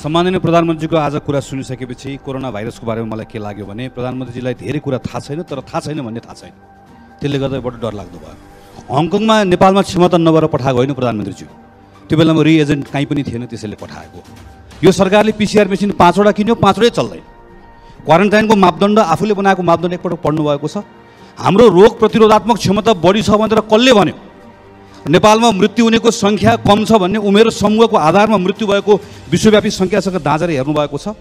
सम्माननीय प्रधानमन्त्रीको आज कुरा सुनिसकेपछि कोरोना भाइरसको बारेमा मलाई के लाग्यो भने प्रधानमन्त्रीजीलाई धेरै कुरा थाहा छैन, तर थाहा छैन भन्ने थाहा छैन। त्यसले गर्दा बडो डर लाग्दो भयो। हङकङमा नेपालमा क्षमता नभएर पठाएको होइन प्रधानमन्त्रीज्यू, त्यो बेलामा रिएजेन्ट कहीँ पनि थिएन, त्यसैले पठाएको। यो सरकारले पिसिआर मेसिन 5वटा किन्यो, 5वटै चल्दैन। क्वारेन्टाइनको मापदण्ड आफूले बनाएको मापदण्ड एकपल्ट पढ्नु भएको छ। हाम्रो रोग प्रतिरोधात्मक क्षमता बढी छ भनेर कसले भन्यो? नेपालमा मृत्यु हुनेको सङ्ख्या कम छ भन्ने उमेर समूहको आधारमा मृत्यु भएको विश्वव्यापी सङ्ख्यासँग दाँजेर हेर्नुभएको छ।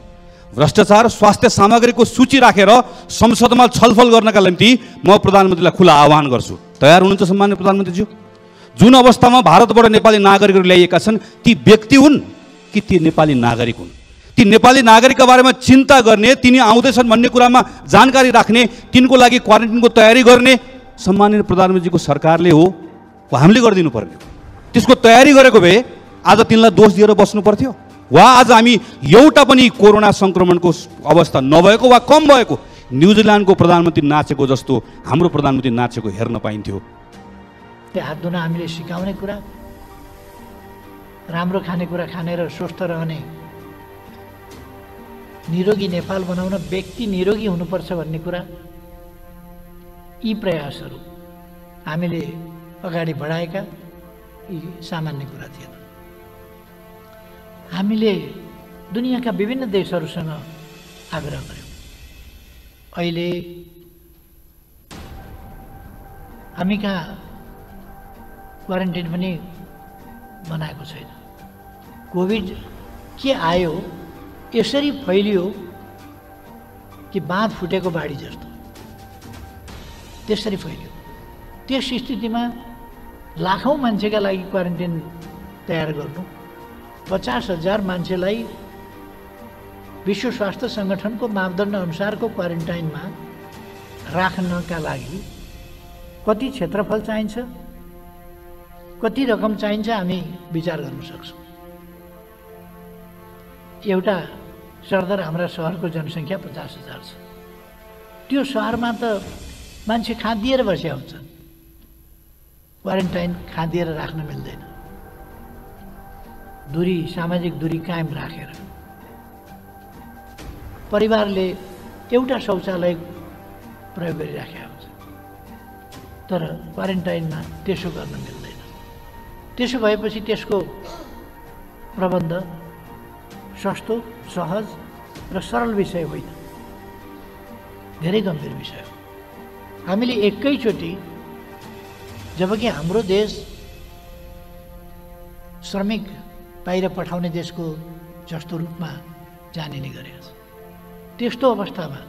भ्रष्टाचार स्वास्थ्य सामग्रीको सूची राखेर संसदमा छलफल गर्नका निम्ति म प्रधानमन्त्रीलाई खुला आह्वान गर्छु। तयार हुनुहुन्छ सम्माननीय प्रधानमन्त्रीज्यू? जुन अवस्थामा भारतबाट नेपाली नागरिकहरू ल्याइएका छन् ती व्यक्ति हुन् कि ती नेपाली नागरिक हुन्? ती नेपाली नागरिकका बारेमा चिन्ता गर्ने, तिनी आउँदैछन् भन्ने कुरामा जानकारी राख्ने, तिनको लागि क्वारेन्टाइनको तयारी गर्ने सम्माननीय प्रधानमन्त्रीको सरकारले हो, हामीले गरिदिनु पर्ने। त्यसको तयारी गरेको भए आज तिनलाई दोष दिएर बस्नु पर्थ्यो, वा आज हामी एउटा पनि कोरोना सङ्क्रमणको अवस्था नभएको वा कम भएको न्युजिल्यान्डको प्रधानमन्त्री नाचेको जस्तो हाम्रो प्रधानमन्त्री नाचेको हेर्न पाइन्थ्यो। हात धुन हामीले सिकाउने कुरा, राम्रो खानेकुरा खानेर स्वस्थ रहने, निरोगी नेपाल बनाउन व्यक्ति निरोगी हुनुपर्छ भन्ने कुरा, यी प्रयासहरू हामीले अगाडि बढाएका यी सामान्य कुरा थिएन। हामीले दुनियाँका विभिन्न देशहरूसँग आग्रह गर्यौँ। अहिले हामी कहाँ क्वारेन्टाइन पनि बनाएको छैन। कोभिड के आयो, यसरी फैलियो कि बाँध फुटेको बाढी जस्तो त्यसरी फैलियो। त्यस स्थितिमा लाखौँ मान्छेका लागि क्वारेन्टाइन तयार गर्नु, 50,000 मान्छेलाई विश्व स्वास्थ्य सङ्गठनको मापदण्ड अनुसारको क्वारेन्टाइनमा राख्नका लागि कति क्षेत्रफल चाहिन्छ, कति रकम चाहिन्छ हामी विचार गर्न सक्छौँ। एउटा सरदर हाम्रा सहरको जनसङ्ख्या 50,000 छ। त्यो सहरमा त मान्छे खाँदिएर बसेका हुन्छन्, क्वारेन्टाइन खाँदिएर राख्न मिल्दैन। दूरी, सामाजिक दूरी कायम राखेर परिवारले एउटा शौचालय प्रयोग गरिराखेका हुन्छ, तर क्वारेन्टाइनमा त्यसो गर्न मिल्दैन। त्यसो भएपछि त्यसको प्रबन्ध सस्तो, सहज र सरल विषय होइन, धेरै गम्भीर विषय हो। हामीले एकैचोटि, जबकि हाम्रो देश श्रमिक बाहिर पठाउने देशको जस्तो रूपमा जानिने गरेको छ, त्यस्तो अवस्थामा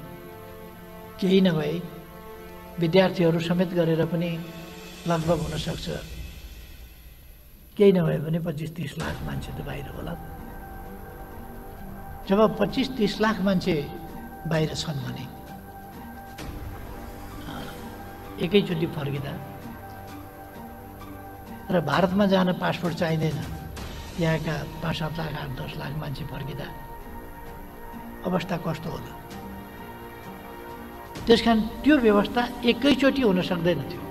केही नभए विद्यार्थीहरू समेत गरेर पनि लगभग हुन सक्छ, केही नभए पनि 25-30 लाख मान्छे त बाहिर होला। जब 25-30 लाख मान्छे बाहिर छन् भने एकैचोटि फर्किँदा र भारतमा जान पासपोर्ट चाहिँदैन, यहाँका 5-7 लाख 8-10 लाख मान्छे फर्किँदा अवस्था कस्तो होला? त्यसकारण त्यो व्यवस्था एकैचोटि हुन सक्दैन थियो।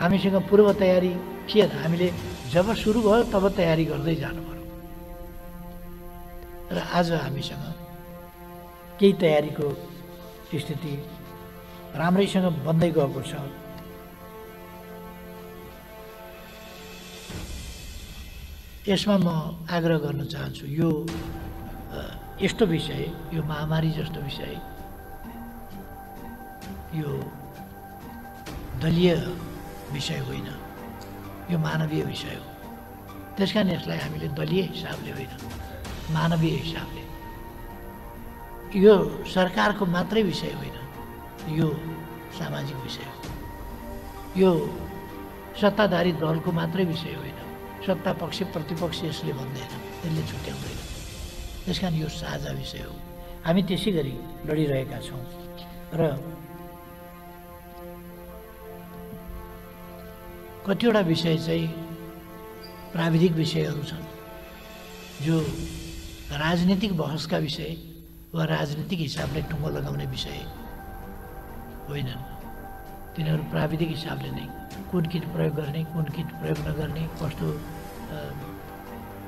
हामीसँग पूर्व तयारी थिएन। हामीले जब सुरु भयो तब तयारी गर्दै जानु पर्यो र आज हामीसँग केही तयारीको स्थिति राम्रैसँग बन्दै गएको छ। यसमा म आग्रह गर्न चाहन्छु, यो यस्तो विषय, यो महामारी जस्तो विषय, यो दलीय विषय होइन, यो मानवीय विषय हो। त्यसकारण यसलाई हामीले दलीय हिसाबले होइन, मानवीय हिसाबले, यो सरकारको मात्रै विषय होइन, यो सामाजिक विषय हो। यो सत्ताधारी दलको मात्रै विषय होइन, सत्ता पक्ष प्रतिपक्ष यसले भन्दैन, यसले छुट्याउँदैन। त्यसकारण यो साझा विषय हो। हामी त्यसै गरी लडिरहेका छौँ र कतिवटा विषय चाहिँ प्राविधिक विषयहरू छन् जो राजनीतिक बहसका विषय वा राजनीतिक हिसाबले टुङ्गो लगाउने विषय होइनन्। तिनीहरू प्राविधिक हिसाबले नै कुन किट प्रयोग गर्ने, कुन किट प्रयोग नगर्ने, कस्तो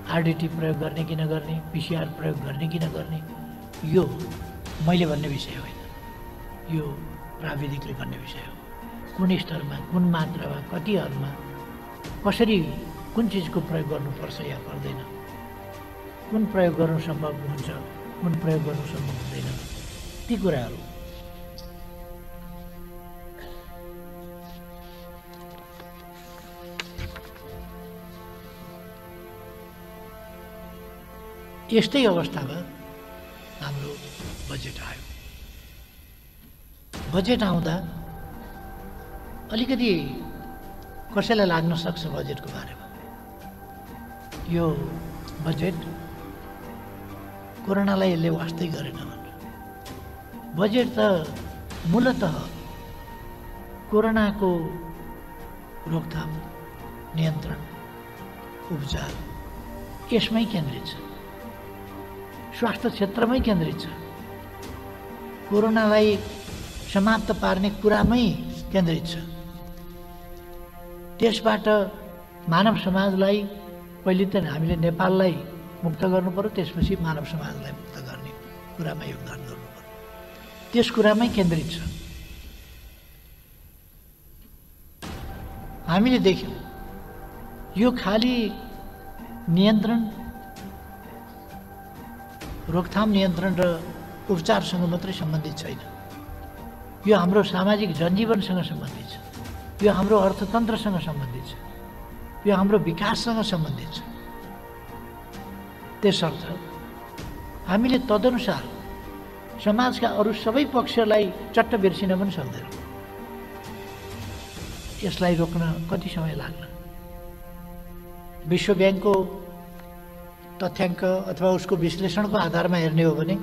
आरडिटी प्रयोग गर्ने कि नगर्ने, पिसिआर प्रयोग गर्ने कि नगर्ने, यो मैले भन्ने विषय होइन, यो प्राविधिकले भन्ने विषय हो। कुन स्तरमा, कुन मात्रामा, कति हदमा, कसरी कुन चिजको प्रयोग गर्नुपर्छ या पर्दैन, कुन प्रयोग गर्नु सम्भव हुन्छ, कुन प्रयोग गर्नु सम्भव हुँदैन, ती कुराहरू यस्तै अवस्थामा हाम्रो बजेट आयो। बजेट आउँदा अलिकति कसैलाई लाग्न सक्छ बजेटको बारेमा, यो बजेट कोरोनालाई यसले वास्तै गरेन भनेर। बजेट त मूलतः कोरोनाको रोकथाम, नियन्त्रण, उपचार यसमै केन्द्रित छ, स्वास्थ्य क्षेत्रमै केन्द्रित छ, कोरोनालाई समाप्त पार्ने कुरामै केन्द्रित छ। त्यसबाट मानव समाजलाई पहिले त हामीले नेपाललाई मुक्त गर्नु पर्यो, त्यसपछि मानव समाजलाई मुक्त गर्ने कुरामा योगदान गर्नु पर्यो, त्यस कुरामै केन्द्रित छ। हामीले देख्यौँ यो खाली नियन्त्रण, रोकथाम, नियन्त्रण र उपचारसँग मात्रै सम्बन्धित छैन, यो हाम्रो सामाजिक जनजीवनसँग सम्बन्धित छ, यो हाम्रो अर्थतन्त्रसँग सम्बन्धित छ, यो हाम्रो विकाससँग सम्बन्धित छ। त्यसर्थ हामीले तदनुसार समाजका अरू सबै पक्षलाई चट्ट बिर्सिन पनि सक्दैनौँ। यसलाई रोक्न कति समय लाग्ला? विश्व ब्याङ्कको तथ्याङ्क अथवा उसको विश्लेषणको आधारमा हेर्ने हो भने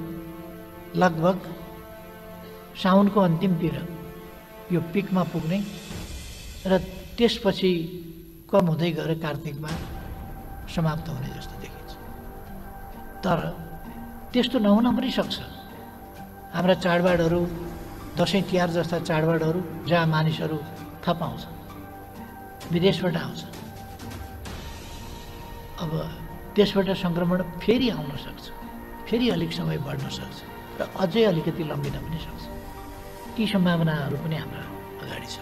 लगभग साउनको अन्तिमतिर यो पिकमा पुग्ने र त्यसपछि कम हुँदै गएर कार्तिकमा समाप्त हुने जस्तो देखिन्छ। तर त्यस्तो नहुन पनि सक्छ। हाम्रा चाडबाडहरू, दसैँ तिहार जस्ता चाडबाडहरू जहाँ मानिसहरू थप आउँछ, विदेशबाट आउँछ, अब त्यसबाट सङ्क्रमण फेरि आउन सक्छ, फेरि अलिक समय बढ्न सक्छ र अझै अलिकति लम्बिन पनि सक्छ। ती सम्भावनाहरू पनि हाम्रा अगाडि छ।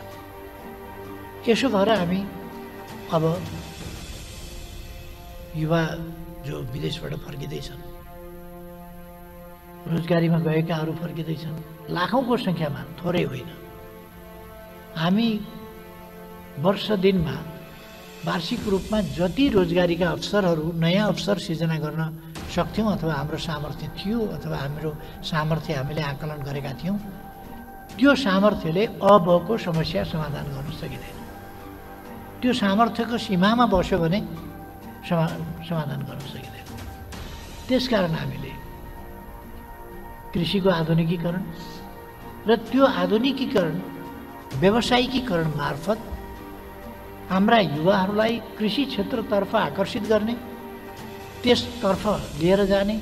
यसो भएर हामी अब युवा जो विदेशबाट फर्किँदैछन्, रोजगारीमा गएकाहरू फर्किँदैछन्, लाखौँको सङ्ख्यामा, थोरै होइन। हामी वर्ष दिनमा वार्षिक रूपमा जति रोजगारीका अवसरहरू, नयाँ अवसर सिर्जना गर्न सक्थ्यौँ अथवा हाम्रो सामर्थ्य थियो अथवा हाम्रो सामर्थ्य हामीले आकलन गरेका थियौँ, त्यो सामर्थ्यले अबको समस्या समाधान गर्न सकिँदैन। त्यो सामर्थ्यको सीमामा बस्यो भने समाधान गर्न सकिँदैन। त्यसकारण हामीले कृषिको आधुनिकीकरण र त्यो आधुनिकीकरण, व्यावसायिकीकरण मार्फत हाम्रा युवाहरूलाई कृषि क्षेत्रतर्फ आकर्षित गर्ने, त्यसतर्फ लिएर जाने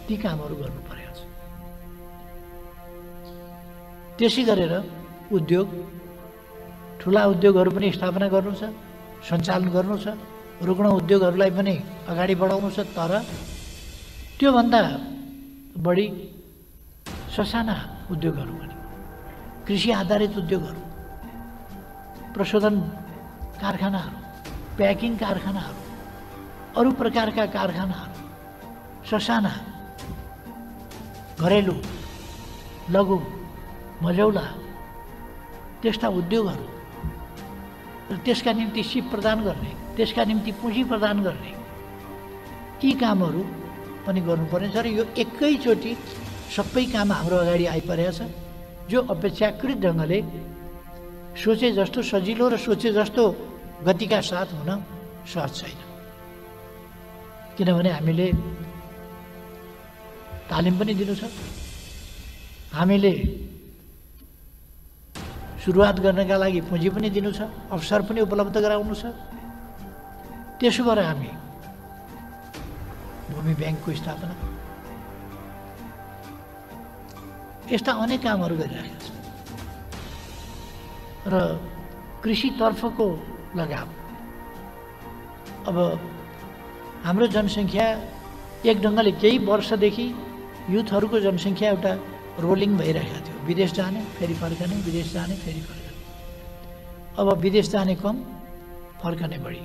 ती कामहरू गर्नु परेको छ। त्यसै गरेर उद्योग, ठुला उद्योगहरू पनि स्थापना गर्नु छ, सञ्चालन गर्नु छ, रुग्ण उद्योगहरूलाई पनि अगाडि बढाउनु छ। तर त्योभन्दा बढी ससाना उद्योगहरू पनि, कृषि आधारित उद्योगहरू, प्रशोधन कारखानाहरू, प्याकिङ कारखानाहरू, अरू प्रकारका कारखानाहरू, ससाना, घरेलु, लघु, मझौला त्यस्ता उद्योगहरू र त्यसका निम्ति सिप प्रदान गर्ने, त्यसका निम्ति पुँजी प्रदान गर्ने, यी कामहरू पनि गर्नुपर्ने छ। र यो एकैचोटि सबै काम हाम्रो अगाडि आइपरेको छ, जो अपेक्षाकृत ढङ्गले सोचे जस्तो सजिलो र सोचे जस्तो गतिका साथ हुन सहज छैन। किनभने हामीले तालिम पनि दिनु छ, हामीले सुरुवात गर्नका लागि पुँजी पनि दिनु छ, अवसर पनि उपलब्ध गराउनु छ। त्यसो भएर हामी भूमि ब्याङ्कको स्थापना, यस्ता अनेक कामहरू गरिरहेका छौँ। र कृषितर्फको लगाव, अब हाम्रो जनसङ्ख्या एक ढङ्गले केही वर्षदेखि युथहरूको जनसङ्ख्या एउटा रोलिङ भइरहेको थियो, विदेश जाने फेरि फर्कने, विदेश जाने फेरि फर्कने। अब विदेश जाने कम, फर्कने बढी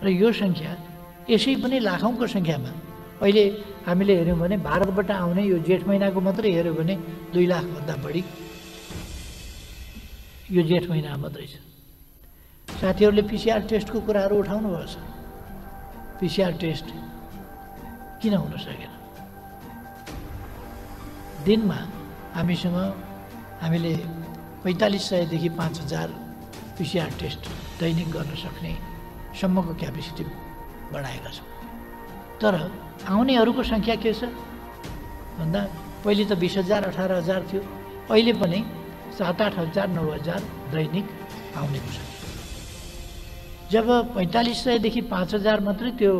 र यो सङ्ख्या यसै पनि लाखौँको सङ्ख्यामा अहिले हामीले हेऱ्यौँ भने भारतबाट आउने यो जेठ महिनाको मात्रै हेऱ्यौँ भने 2 लाखभन्दा बढी यो जेठ महिना मात्रै छ। साथीहरूले पिसिआर टेस्टको कुराहरू उठाउनु भएको छ। पिसिआर टेस्ट किन हुन सकेन? दिनमा हामीले 4500 देखि 5000 पिसिआर टेस्ट दैनिक गर्न सक्ने सम्मको क्यापेसिटी बढाएका छौँ। तर आउनेहरूको सङ्ख्या के छ भन्दा पहिले त 20,000 18,000 थियो, अहिले पनि 7-8,000 9,000 दैनिक आउनेको सङ्ख्या। जब 4500 देखि 5000 मात्रै त्यो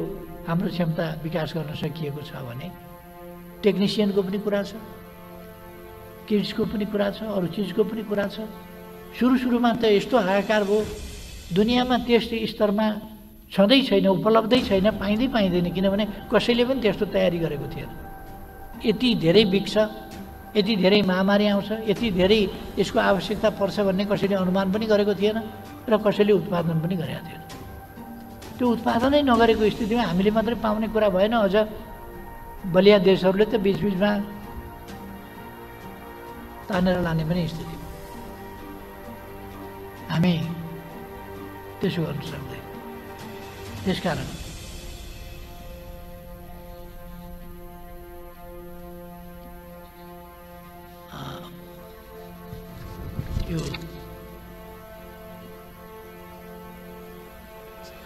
हाम्रो क्षमता विकास गर्न सकिएको छ भने टेक्निसियनको पनि कुरा छ, किट्सको पनि कुरा छ, अरू चिजको पनि कुरा छ। सुरुमा त यस्तो हाहाकार भयो, दुनियाँमा त्यस स्तरमा छँदै छैन, उपलब्धै छैन, पाइँदैन, किनभने कसैले पनि त्यस्तो तयारी गरेको थिएन। यति धेरै बिग्छ, यति धेरै महामारी आउँछ, यति धेरै यसको आवश्यकता पर्छ भन्ने कसैले अनुमान पनि गरेको थिएन र कसैले उत्पादन पनि गरेका थिएन। त्यो उत्पादनै नगरेको स्थितिमा हामीले मात्रै पाउने कुरा भएन, अझ बलिया देशहरूले त बिचबिचमा तानेर लाने पनि स्थिति। हामी त्यसो गर्न सक्दैन। त्यसकारण यो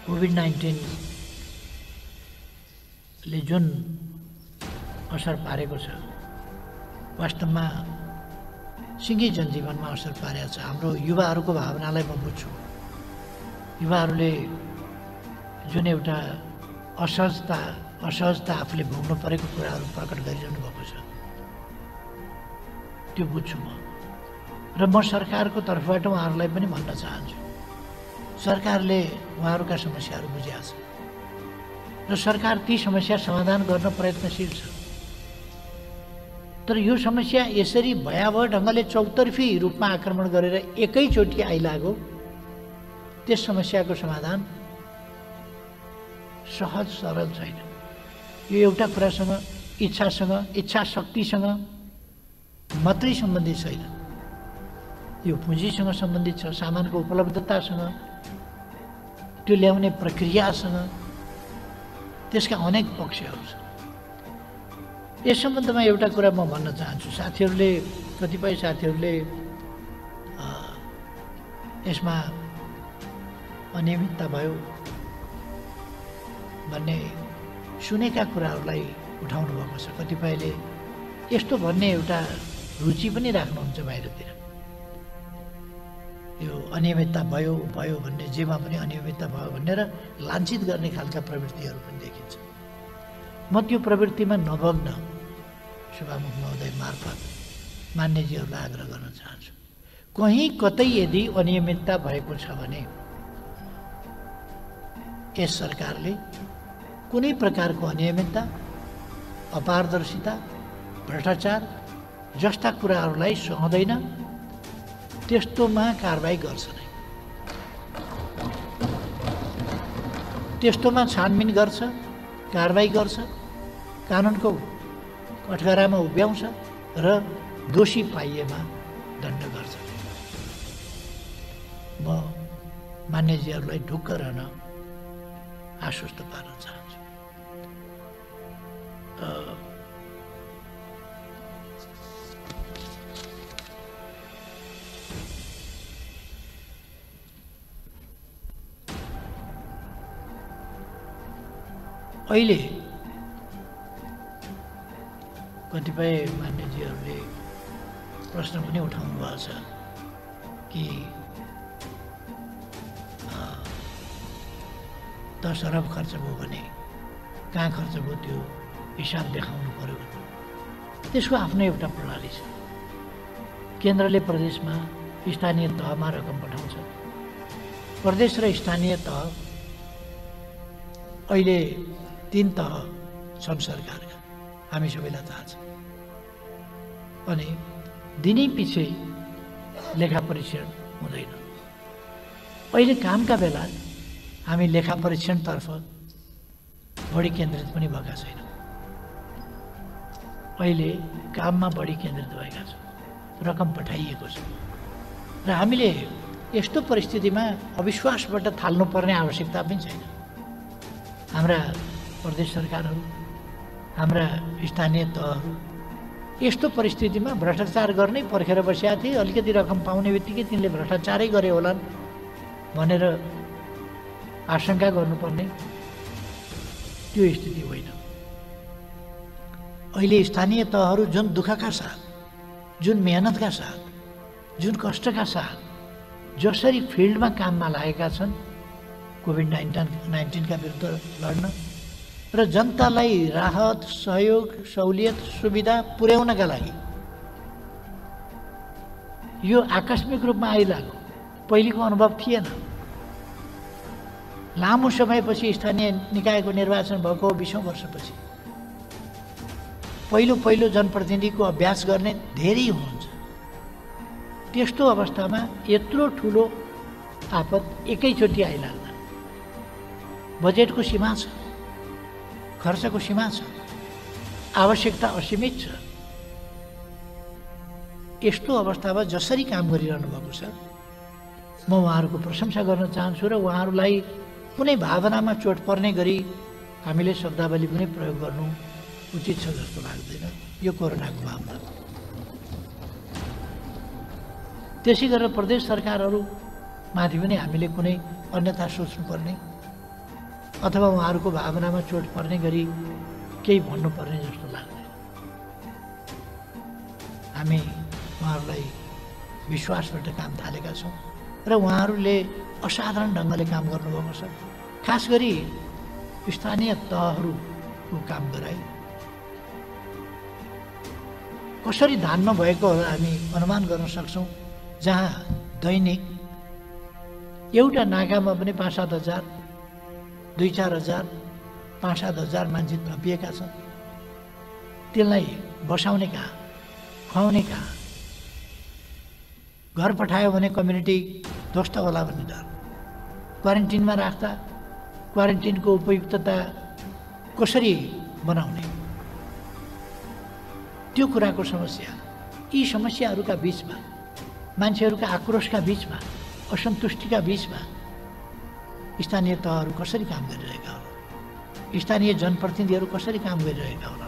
कोभिड-19ले जुन असर पारेको छ, वास्तवमा सिङ्गै जनजीवनमा असर पारेको छ। हाम्रो युवाहरूको भावनालाई म बुझ्छु। युवाहरूले जुन एउटा असहजता आफूले भोग्नु परेको कुराहरू प्रकट गरिरहनु भएको छ, त्यो बुझ्छु म। र म सरकारको तर्फबाट उहाँहरूलाई पनि भन्न चाहन्छु, सरकारले उहाँहरूका समस्याहरू बुझिएको छ र सरकार ती समस्या समाधान गर्न प्रयत्नशील छ। तर यो समस्या यसरी भयावह ढङ्गले चौतर्फी रूपमा आक्रमण गरेर एकैचोटि आइलाग्यो, त्यस समस्याको समाधान सहज सरल छैन। यो एउटा कुरासँग, इच्छा शक्तिसँग मात्रै सम्बन्धित छैन, यो पुँजीसँग सम्बन्धित छ, सामानको उपलब्धतासँग, त्यो ल्याउने प्रक्रियासँग, त्यसका अनेक पक्षहरू छन्। यस सम्बन्धमा एउटा कुरा म भन्न चाहन्छु। कतिपय साथीहरूले यसमा अनियमितता भयो भन्ने सुनेका कुराहरूलाई उठाउनु भएको छ। कतिपयले यस्तो भन्ने एउटा रुचि पनि राख्नुहुन्छ बाहिरतिर। यो अनियमितता भयो भन्ने, जेमा पनि अनियमितता भयो भनेर लाञ्छित गर्ने खालका प्रवृत्तिहरू पनि देखिन्छ। म त्यो प्रवृत्तिमा नभग्न सभामुख महोदय मार्फत मान्यजीहरूलाई आग्रह गर्न चाहन्छु, कहीँ कतै यदि अनियमितता भएको छ भने यस सरकारले कुनै प्रकारको अनियमितता, अपारदर्शिता, भ्रष्टाचार जस्ता कुराहरूलाई सहँदैन, त्यस्तोमा कारबाही गर्छ नै। त्यस्तोमा छानबिन गर्छ, कारबाही गर्छ, कानुनको कठघरामा उभ्याउँछ र दोषी पाइएमा दण्ड गर्छ। म मान्यजीहरूलाई ढुक्क रहन आश्वस्त पार्न चाहन्छु। अहिले कतिपय मान्यजीहरूले प्रश्न पनि उठाउनु भएको छ कि 10 अरब खर्च भयो भने कहाँ खर्च भयो त्यो हिसाब देखाउनु पर्यो। त्यसको आफ्नो एउटा प्रणाली छ। केन्द्रले प्रदेशमा, स्थानीय तहमा रकम पठाउँछ। प्रदेश र स्थानीय तह अहिले 3 तह छन् सरकारका, हामी सबैलाई थाहा छ। अनि दिनै पछि लेखा परीक्षण हुँदैन। अहिले कामका बेला हामी लेखा परीक्षणतर्फ बढी केन्द्रित पनि भएका छैनौँ। अहिले काममा बढी केन्द्रित भएका छौँ, रकम पठाइएको छ। र हामीले यस्तो परिस्थितिमा अविश्वासबाट थाल्नुपर्ने आवश्यकता पनि छैन। हाम्रा प्रदेश सरकारहरू, हाम्रा स्थानीय तहहरू यस्तो परिस्थितिमा भ्रष्टाचार गर्नै पर्खेर बसेका थिए। अलिकति रकम पाउने बित्तिकै तिनले भ्रष्टाचारै गरे होलान् भनेर आशंका गर्नुपर्ने त्यो स्थिति होइन। अहिले स्थानीय तहहरू जुन दुःखका साथ, जुन मेहनतका साथ, जुन कष्टका साथ जसरी फिल्डमा काममा लागेका छन् कोभिड-19 का विरुद्ध लड्न र जनतालाई राहत, सहयोग, सहुलियत, सुविधा पुर्याउनका लागि यो आकस्मिक रूपमा आइलाग्यो। पहिलेको अनुभव थिएन। लामो समयपछि स्थानीय निकायको निर्वाचन भएको 20औं वर्षपछि पहिलो जनप्रतिनिधिको अभ्यास गर्ने धेरै हुनुहुन्छ। त्यस्तो अवस्थामा यत्रो ठुलो आपत एकैचोटि आइलाग्दा बजेटको सीमा छ, खर्चको सीमा छ, आवश्यकता असीमित छ। यस्तो अवस्थामा जसरी काम गरिरहनु भएको छ, म उहाँहरूको प्रशंसा गर्न चाहन्छु र उहाँहरूलाई कुनै भावनामा चोट पर्ने गरी हामीले शब्दावली पनि प्रयोग गर्नु उचित छ जस्तो लाग्दैन यो कोरोनाको मामला। त्यसै गरेर प्रदेश सरकारहरूमाथि पनि हामीले कुनै अन्यथा सोच्नुपर्ने अथवा उहाँहरूको भावनामा चोट पर्ने गरी केही भन्नुपर्ने जस्तो लाग्दैन। हामी उहाँहरूलाई विश्वासबाट काम थालेका छौँ र उहाँहरूले असाधारण ढङ्गले काम गर्नुभएको छ। खास गरी स्थानीय तहहरूको काम गराई कसरी धान्न भएको होला हामी अनुमान गर्न सक्छौँ। जहाँ दैनिक एउटा नाकामा पनि 5-7 हजार, 2-4 हजार, 5-7 हजार मान्छे थपिएका छन्। त्यसलाई बसाउने कहाँ, खुवाउने कहाँ? घर पठायो भने कम्युनिटी ध्वस्त होला भन्ने डर। क्वारेन्टिनमा राख्दा क्वारेन्टिनको उपयुक्तता कसरी बनाउने, त्यो कुराको समस्या। यी समस्याहरूका बिचमा, मान्छेहरूका आक्रोशका बिचमा, असन्तुष्टिका बिचमा स्थानीय तहहरू कसरी काम गरिरहेका होला, स्थानीय जनप्रतिनिधिहरू कसरी काम गरिरहेका होला।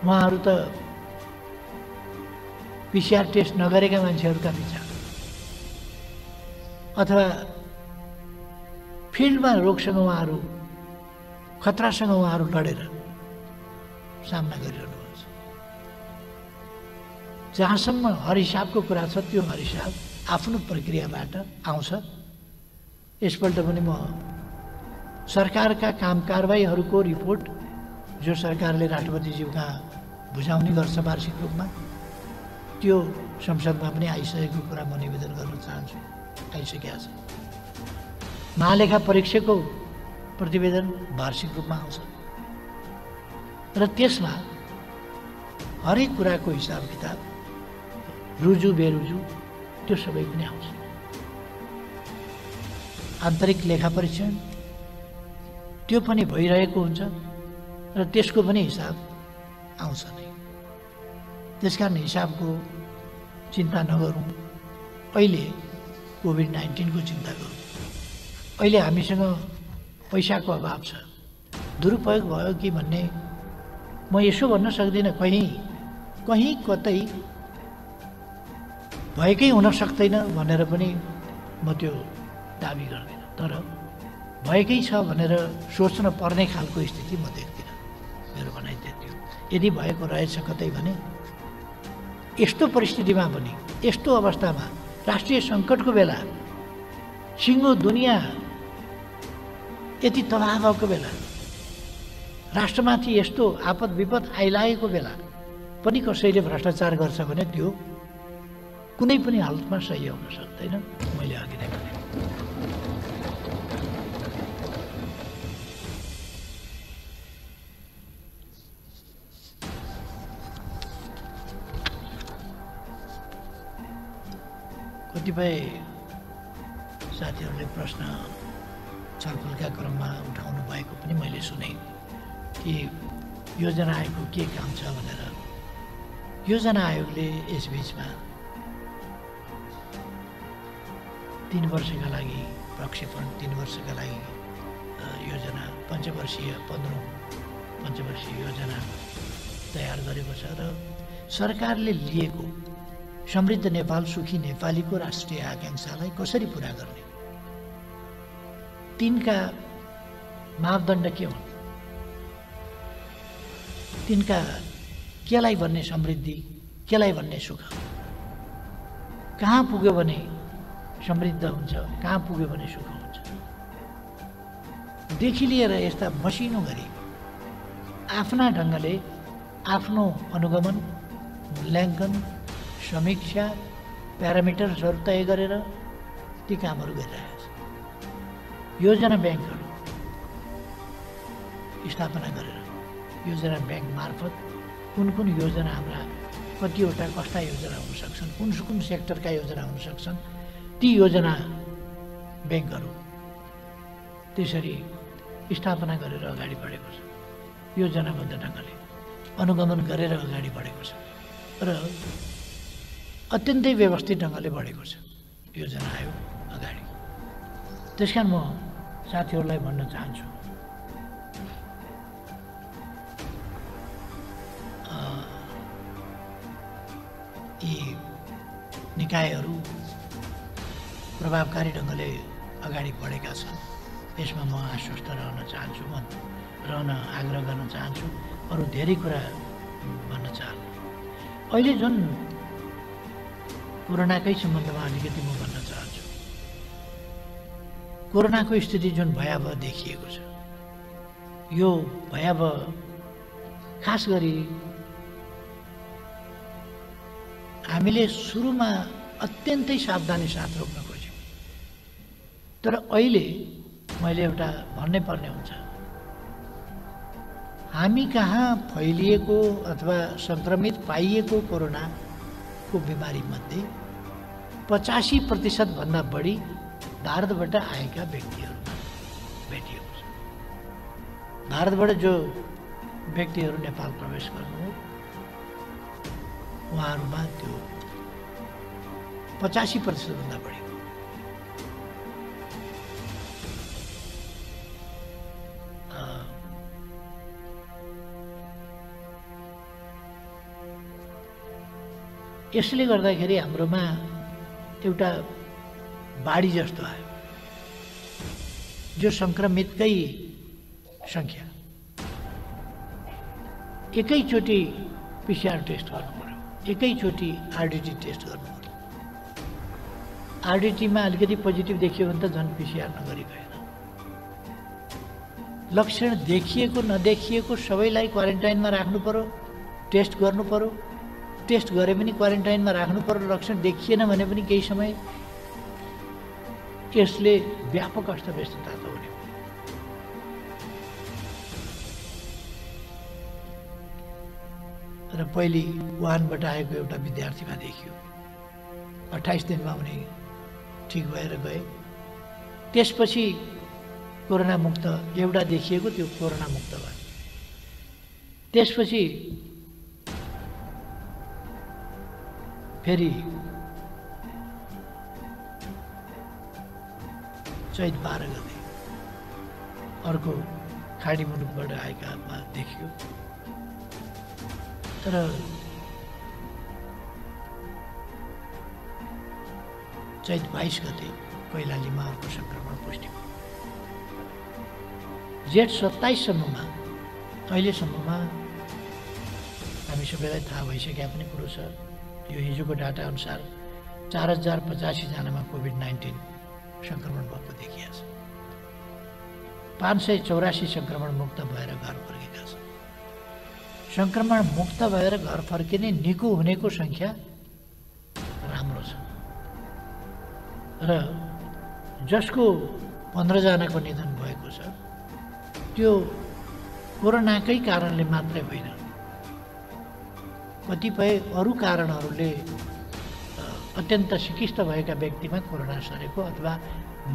उहाँहरू त PCR टेस्ट नगरेका मान्छेहरूका विचार अथवा फिल्डमा रोगसँग उहाँहरू, खतरासँग उहाँहरू लडेर सामना गरिरहनुहुन्छ। जहाँसम्म हरहिसाबको कुरा छ त्यो हरहिसाब आफ्नो प्रक्रियाबाट आउँछ। यसपल्ट पनि म सरकारका काम कारबाहीहरूको रिपोर्ट जो सरकारले राष्ट्रपतिज्यू कहाँ बुझाउने गर्छ वार्षिक रूपमा, त्यो संसदमा पनि आइसकेको कुरा म निवेदन गर्न चाहन्छु। आइसकेका छ। महालेखा परीक्षकको प्रतिवेदन वार्षिक रूपमा आउँछ र त्यसमा हरेक कुराको हिसाब किताब, रुजु बेरुजु त्यो सबै पनि आउँछ। आन्तरिक लेखा परीक्षण त्यो पनि भइरहेको हुन्छ र त्यसको पनि हिसाब आउँछ नै। त्यसकारण हिसाबको चिन्ता नगरौँ। अहिले कोभिड-19 को चिन्ता गरौँ। अहिले हामीसँग पैसाको अभाव छ। दुरुपयोग भयो कि भन्ने म यसो भन्न सक्दिनँ। कहीँ कतै भएकै हुन सक्दैन भनेर पनि म त्यो दाबी गर्दिनँ। तर भएकै छ भनेर सोच्न पर्ने खालको स्थिति म देख्दिनँ। मेरो भनाइ त्यति हो। यदि भएको रहेछ कतै भने यस्तो परिस्थितिमा पनि, यस्तो अवस्थामा, राष्ट्रिय सङ्कटको बेला, सिङ्गो दुनियाँ यति तबाह भएको बेला, राष्ट्रमाथि यस्तो आपद विपद आइलागेको बेला पनि कसैले भ्रष्टाचार गर्छ भने त्यो कुनै पनि हालतमा सही हुन सक्दैन। मैले अघि नै भने कतिपय साथीहरूले प्रश्न छलफलका क्रममा उठाउनु भएको पनि मैले सुने कि योजना आयोगको के काम छ भनेर। योजना आयोगले यसबीचमा 3 वर्षका लागि प्रक्षेपण, 3 वर्षका लागि योजना, पञ्चवर्षीय 15औं पञ्चवर्षीय योजना तयार गरेको छ र सरकारले लिएको समृद्ध नेपाल सुखी नेपालीको राष्ट्रिय आकांक्षालाई कसरी पुरा गर्ने, तिनका मापदण्ड के हुन्, तिनका केलाई भन्ने समृद्धि, केलाई भन्ने सुख, कहाँ पुग्यो भने समृद्ध हुन्छ, कहाँ पुग्यो भने सुख हुन्छ, देखि लिएर यस्ता मसिनो गरी आफ्ना ढङ्गले आफ्नो अनुगमन, मूल्याङ्कन, समीक्षा, प्यारामिटर्सहरू तय गरेर ती कामहरू गरिरहेको छ। योजना ब्याङ्कहरू स्थापना गरेर योजना ब्याङ्क मार्फत कुन कुन योजना हाम्रा कतिवटा कस्ता योजना हुन सक्छन्, कुन कुन सेक्टरका योजना हुन सक्छन्, ती योजना ब्याङ्कहरू त्यसरी स्थापना गरेर अगाडि बढेको छ। योजनाबद्ध ढङ्गले अनुगमन गरेर अगाडि बढेको छ र अत्यन्तै व्यवस्थित ढङ्गले बढेको छ योजना आयोग अगाडि। त्यसकारण म साथीहरूलाई भन्न चाहन्छु, यी निकायहरू प्रभावकारी ढङ्गले अगाडि बढेका छन्, यसमा म आश्वस्त रहन चाहन्छु, म रहन आग्रह गर्न चाहन्छु। अरू धेरै कुरा भन्न चाहन्छु। अहिले जुन कोरोनाकै सम्बन्धमा अलिकति म भन्न चाहन्छु, कोरोनाको स्थिति जुन भयावह देखिएको छ, यो भयावह खास गरी हामीले सुरुमा अत्यन्तै सावधानी साथ रोक्न खोज्यौँ, तर अहिले मैले एउटा भन्नै पर्ने हुन्छ, हामी कहाँ फैलिएको अथवा सङ्क्रमित पाइएको कोरोनाको बिमारीमध्ये 85% भन्दा बढी भारतबाट आएका व्यक्तिहरूमा भेटिएको छ। भारतबाट जो व्यक्तिहरू नेपाल प्रवेश गर्नुभयो उहाँहरूमा त्यो 85% भन्दा बढी। यसले गर्दाखेरि हाम्रोमा एउटा बाढी जस्तो आयो, जो सङ्क्रमितकै सङ्ख्या। एकैचोटि पिसिआर टेस्ट गर्नु पर्यो, एकैचोटि आरडिटी टेस्ट गर्नु पर्यो। आरडिटीमा अलिकति पोजिटिभ देखियो भने त झन् पिसिआर नगरी भएन। लक्षण देखिएको नदेखिएको सबैलाई क्वारेन्टाइनमा राख्नु पर्यो, टेस्ट गर्नु पर्यो। टेस्ट गरे पनि क्वारेन्टाइनमा राख्नु पर्यो। लक्षण देखिएन भने पनि केही समय यसले व्यापक अस्तव्यस्तता त हुने। र पहिले वुहानबाट आएको एउटा विद्यार्थीमा देखियो, 28 दिनमा उनी ठिक भएर गए। त्यसपछि कोरोना मुक्त एउटा देखिएको त्यो कोरोना मुक्त भयो। त्यसपछि फेरि चैत 12 गते अर्को खाडी मुलुकबाट आएकामा देखियो। तर चैत 22 गते कैलालीमा अर्को सङ्क्रमण पुष्टि भयो। जेठ 27 सम्ममा अहिलेसम्ममा हामी सबैलाई थाहा भइसकेका पनि कुरो छ, यो हिजोको डाटा अनुसार 4085 जनामा कोभिड-19 सङ्क्रमण भएको देखिएको छ। 584 सङ्क्रमण मुक्त भएर घर फर्केका छन्। सङ्क्रमण मुक्त भएर घर फर्किने निको हुनेको सङ्ख्या राम्रो छ र जसको 15 जनाको निधन भएको छ त्यो कोरोनाकै कारणले मात्रै होइन, कतिपय अरू कारणहरूले अत्यन्त सिकिस्त भएका व्यक्तिमा कोरोना सरेको अथवा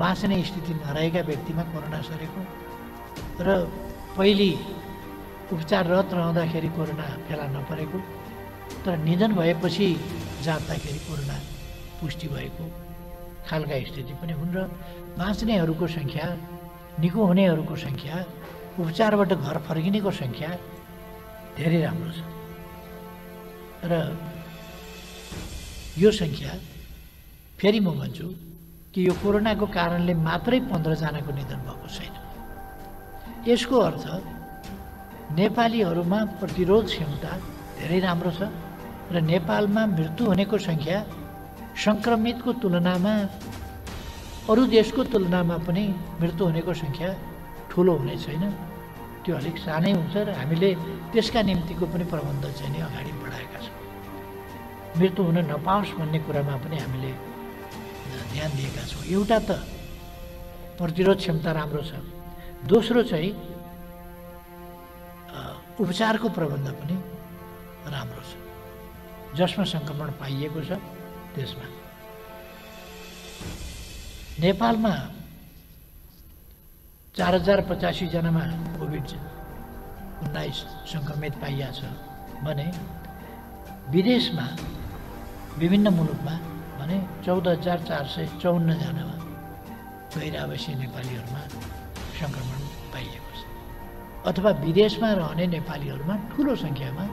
बाँच्ने स्थिति नरहेका व्यक्तिमा कोरोना सरेको र पहिले उपचाररत रहँदाखेरि कोरोना फेला नपरेको तर निधन भएपछि जाँच्दाखेरि कोरोना पुष्टि भएको खालका स्थिति पनि हुन् र बाँच्नेहरूको सङ्ख्या निको हुनेहरूको सङ्ख्या उपचारबाट घर फर्किनेको सङ्ख्या धेरै राम्रो छ र यो सङ्ख्या फेरि म भन्छु कि यो कोरोनाको कारणले मात्रै 15 जनाको निधन भएको छैन। यसको अर्थ नेपालीहरूमा प्रतिरोध क्षमता धेरै राम्रो छ र नेपालमा मृत्यु हुनेको सङ्ख्या सङ्क्रमितको तुलनामा अरू देशको तुलनामा पनि मृत्यु हुनेको सङ्ख्या ठुलो हुने छैन, त्यो अलिक सानै हुन्छ र हामीले त्यसका निम्तिको पनि प्रबन्ध चाहिँ नि अगाडि बढाएका छौँ। मृत्यु हुन नपाओस् भन्ने कुरामा पनि हामीले ध्यान दिएका छौँ। एउटा त प्रतिरोध क्षमता राम्रो छ, दोस्रो चाहिँ उपचारको प्रबन्ध पनि राम्रो छ। जसमा सङ्क्रमण पाइएको छ त्यसमा नेपालमा 4085 जनामा कोभिड-19 सङ्क्रमित पाइएको छ भने विदेशमा विभिन्न मुलुकमा भने 14,454 जनामा गैर आवासीय नेपालीहरूमा सङ्क्रमण पाइएको छ अथवा विदेशमा रहने नेपालीहरूमा ठुलो सङ्ख्यामा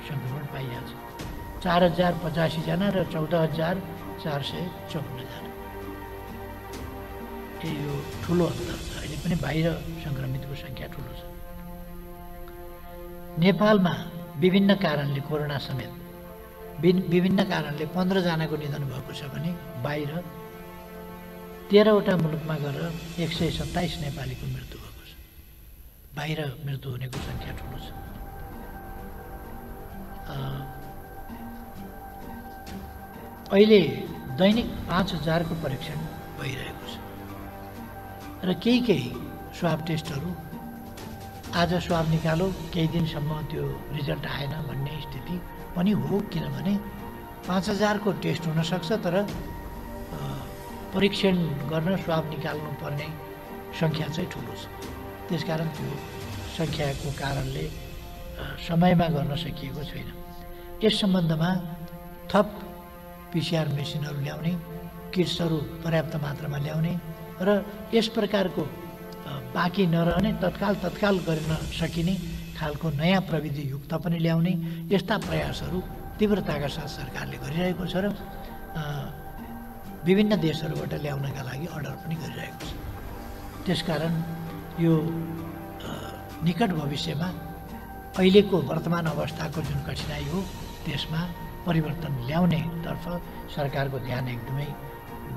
सङ्क्रमण पाइएको छ। 4085 जना र 14,454 जना, यो ठुलो अन्तर छ। अहिले पनि बाहिर सङ्क्रमितको सङ्ख्या ठुलो छ। नेपालमा विभिन्न कारणले कोरोना समेत विभिन्न कारणले 15 जनाको निधन भएको छ भने बाहिर 13वटा मुलुकमा गएर 127 नेपालीको मृत्यु भएको छ। बाहिर मृत्यु हुनेको सङ्ख्या ठुलो छ। अहिले दैनिक 5000को परीक्षण भइरहेको छ र केही स्वाब टेस्टहरू आज स्वाब निकालो केही दिनसम्म त्यो रिजल्ट आएन भन्ने स्थिति पनि हो, किनभने 5000को टेस्ट हुनसक्छ तर परीक्षण गर्न स्वाब निकाल्नु पर्ने सङ्ख्या चाहिँ ठुलो छ। त्यसकारण त्यो सङ्ख्याको कारणले समयमा गर्न सकिएको छैन। यस सम्बन्धमा थप पिसिआर मेसिनहरू ल्याउने, किट्सहरू पर्याप्त मात्रामा ल्याउने र यस प्रकारको बाँकी नरहने तत्काल गर्न सकिने खालको नयाँ प्रविधि युक्त पनि ल्याउने, यस्ता प्रयासहरू तीव्रताका साथ सरकारले गरिरहेको छ र विभिन्न देशहरूबाट ल्याउनका लागि अर्डर पनि गरिरहेको छ। त्यसकारण यो निकट भविष्यमा अहिलेको वर्तमान अवस्थाको जुन कठिनाइ हो त्यसमा परिवर्तन ल्याउनेतर्फ सरकारको ध्यान एकदमै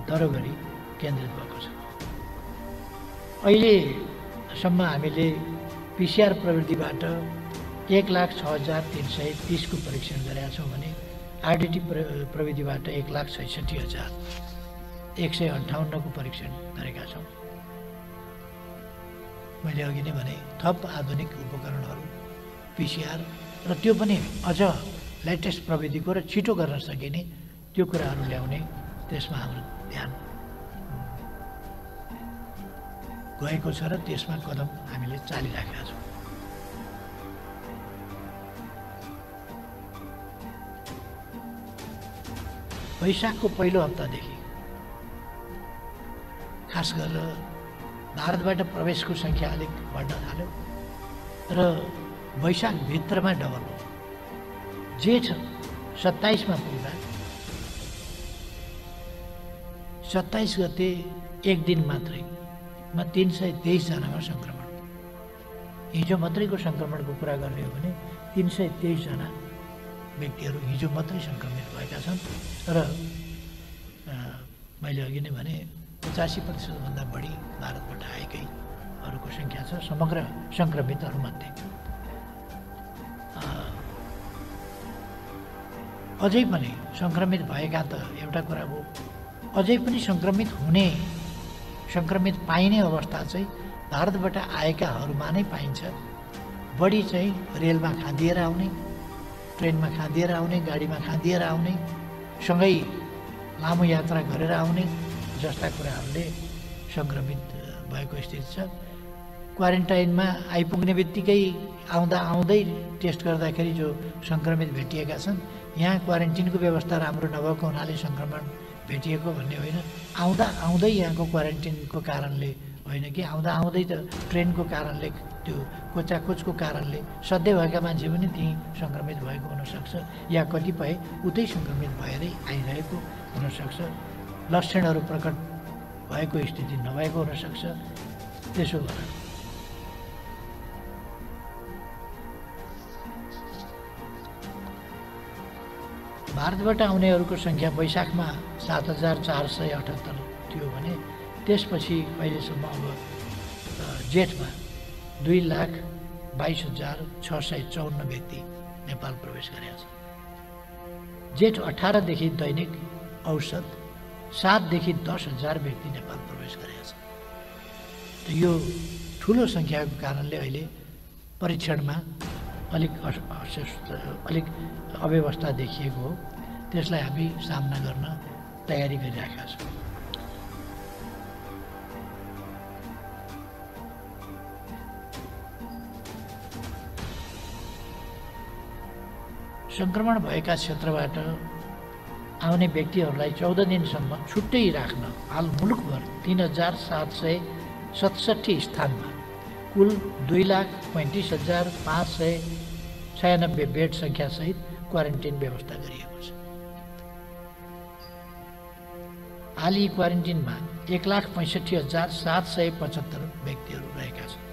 दह्रो गरी केन्द्रित भएको छ। अहिलेसम्म हामीले पिसिआर प्रविधिबाट 1,06,330 को परीक्षण गरेका छौँ भने आरडिटी प्रविधिबाट 1,66,158 को परीक्षण गरेका छौँ। मैले अघि नै भने थप आधुनिक उपकरणहरू पिसिआर र त्यो पनि अझ लेटेस्ट प्रविधिको र छिटो गर्न सकिने त्यो कुराहरू ल्याउने, त्यसमा हाम्रो ध्यान गएको छ र त्यसमा कदम हामीले चालिराखेका छौँ। वैशाखको पहिलो हप्तादेखि खास गरेर भारतबाट प्रवेशको सङ्ख्या अलिक बढ्न थाल्यो र वैशाखभित्रमा डबल हो। जेठ 27मा पुग्दा 27 गते एक दिन मात्रैमा 323 जनामा सङ्क्रमण। हिजो मात्रैको सङ्क्रमणको कुरा गर्ने हो भने 323 जना व्यक्तिहरू हिजो मात्रै सङ्क्रमित भएका छन् र मैले अघि नै भने 85% भन्दा बढी भारतबाट आएकैहरूको सङ्ख्या छ समग्र सङ्क्रमितहरूमध्ये। अझै पनि सङ्क्रमित भएका त एउटा कुरा हो, अझै पनि सङ्क्रमित पाइने अवस्था चाहिँ भारतबाट आएकाहरूमा नै पाइन्छ। बढी चाहिँ रेलमा खाँदिएर आउने, ट्रेनमा खाँदिएर आउने, गाडीमा खाँदिएर आउने सँगै लामो यात्रा गरेर आउने जस्ता कुराहरूले सङ्क्रमित भएको स्थिति छ। क्वारेन्टाइनमा आइपुग्ने बित्तिकै आउँदै टेस्ट गर्दाखेरि जो सङ्क्रमित भेटिएका छन्, यहाँ क्वारेन्टिनको व्यवस्था राम्रो नभएको हुनाले सङ्क्रमण भेटिएको भन्ने होइन, आउँदै यहाँको क्वारेन्टिनको कारणले होइन कि आउँदै त ट्रेनको कारणले, त्यो कोचाकोचको कारणले सधैँ भएका मान्छे पनि त्यहीँ सङ्क्रमित भएको हुनसक्छ, या कतिपय उतै सङ्क्रमित भएरै आइरहेको हुनसक्छ, लक्षणहरू प्रकट भएको स्थिति नभएको हुनसक्छ। त्यसो भएर भारतबाट आउनेहरूको सङ्ख्या वैशाखमा 7,478 थियो भने त्यसपछि अहिलेसम्म अब जेठमा 2,22,654 व्यक्ति नेपाल प्रवेश गरेका छन्। जेठ 18 देखि दैनिक औसत 7 देखि 10,000 व्यक्ति नेपाल प्रवेश गरेका छन्। यो ठुलो सङ्ख्याको कारणले अहिले परीक्षणमा अलिक अव्यवस्था देखिएको हो। त्यसलाई हामी सामना गर्न तयारी गरिरहेका छौँ। सङ्क्रमण भएका क्षेत्रबाट आउने व्यक्तिहरूलाई 14 दिनसम्म छुट्टै राख्न हाल मुलुकभर 3,767 स्थानमा कुल 2,35,596 बेड सङ्ख्यासहित क्वारेन्टिन व्यवस्था गरिएको छ। हाल यी क्वारेन्टिनमा 1,65,775 व्यक्तिहरू रहेका छन्।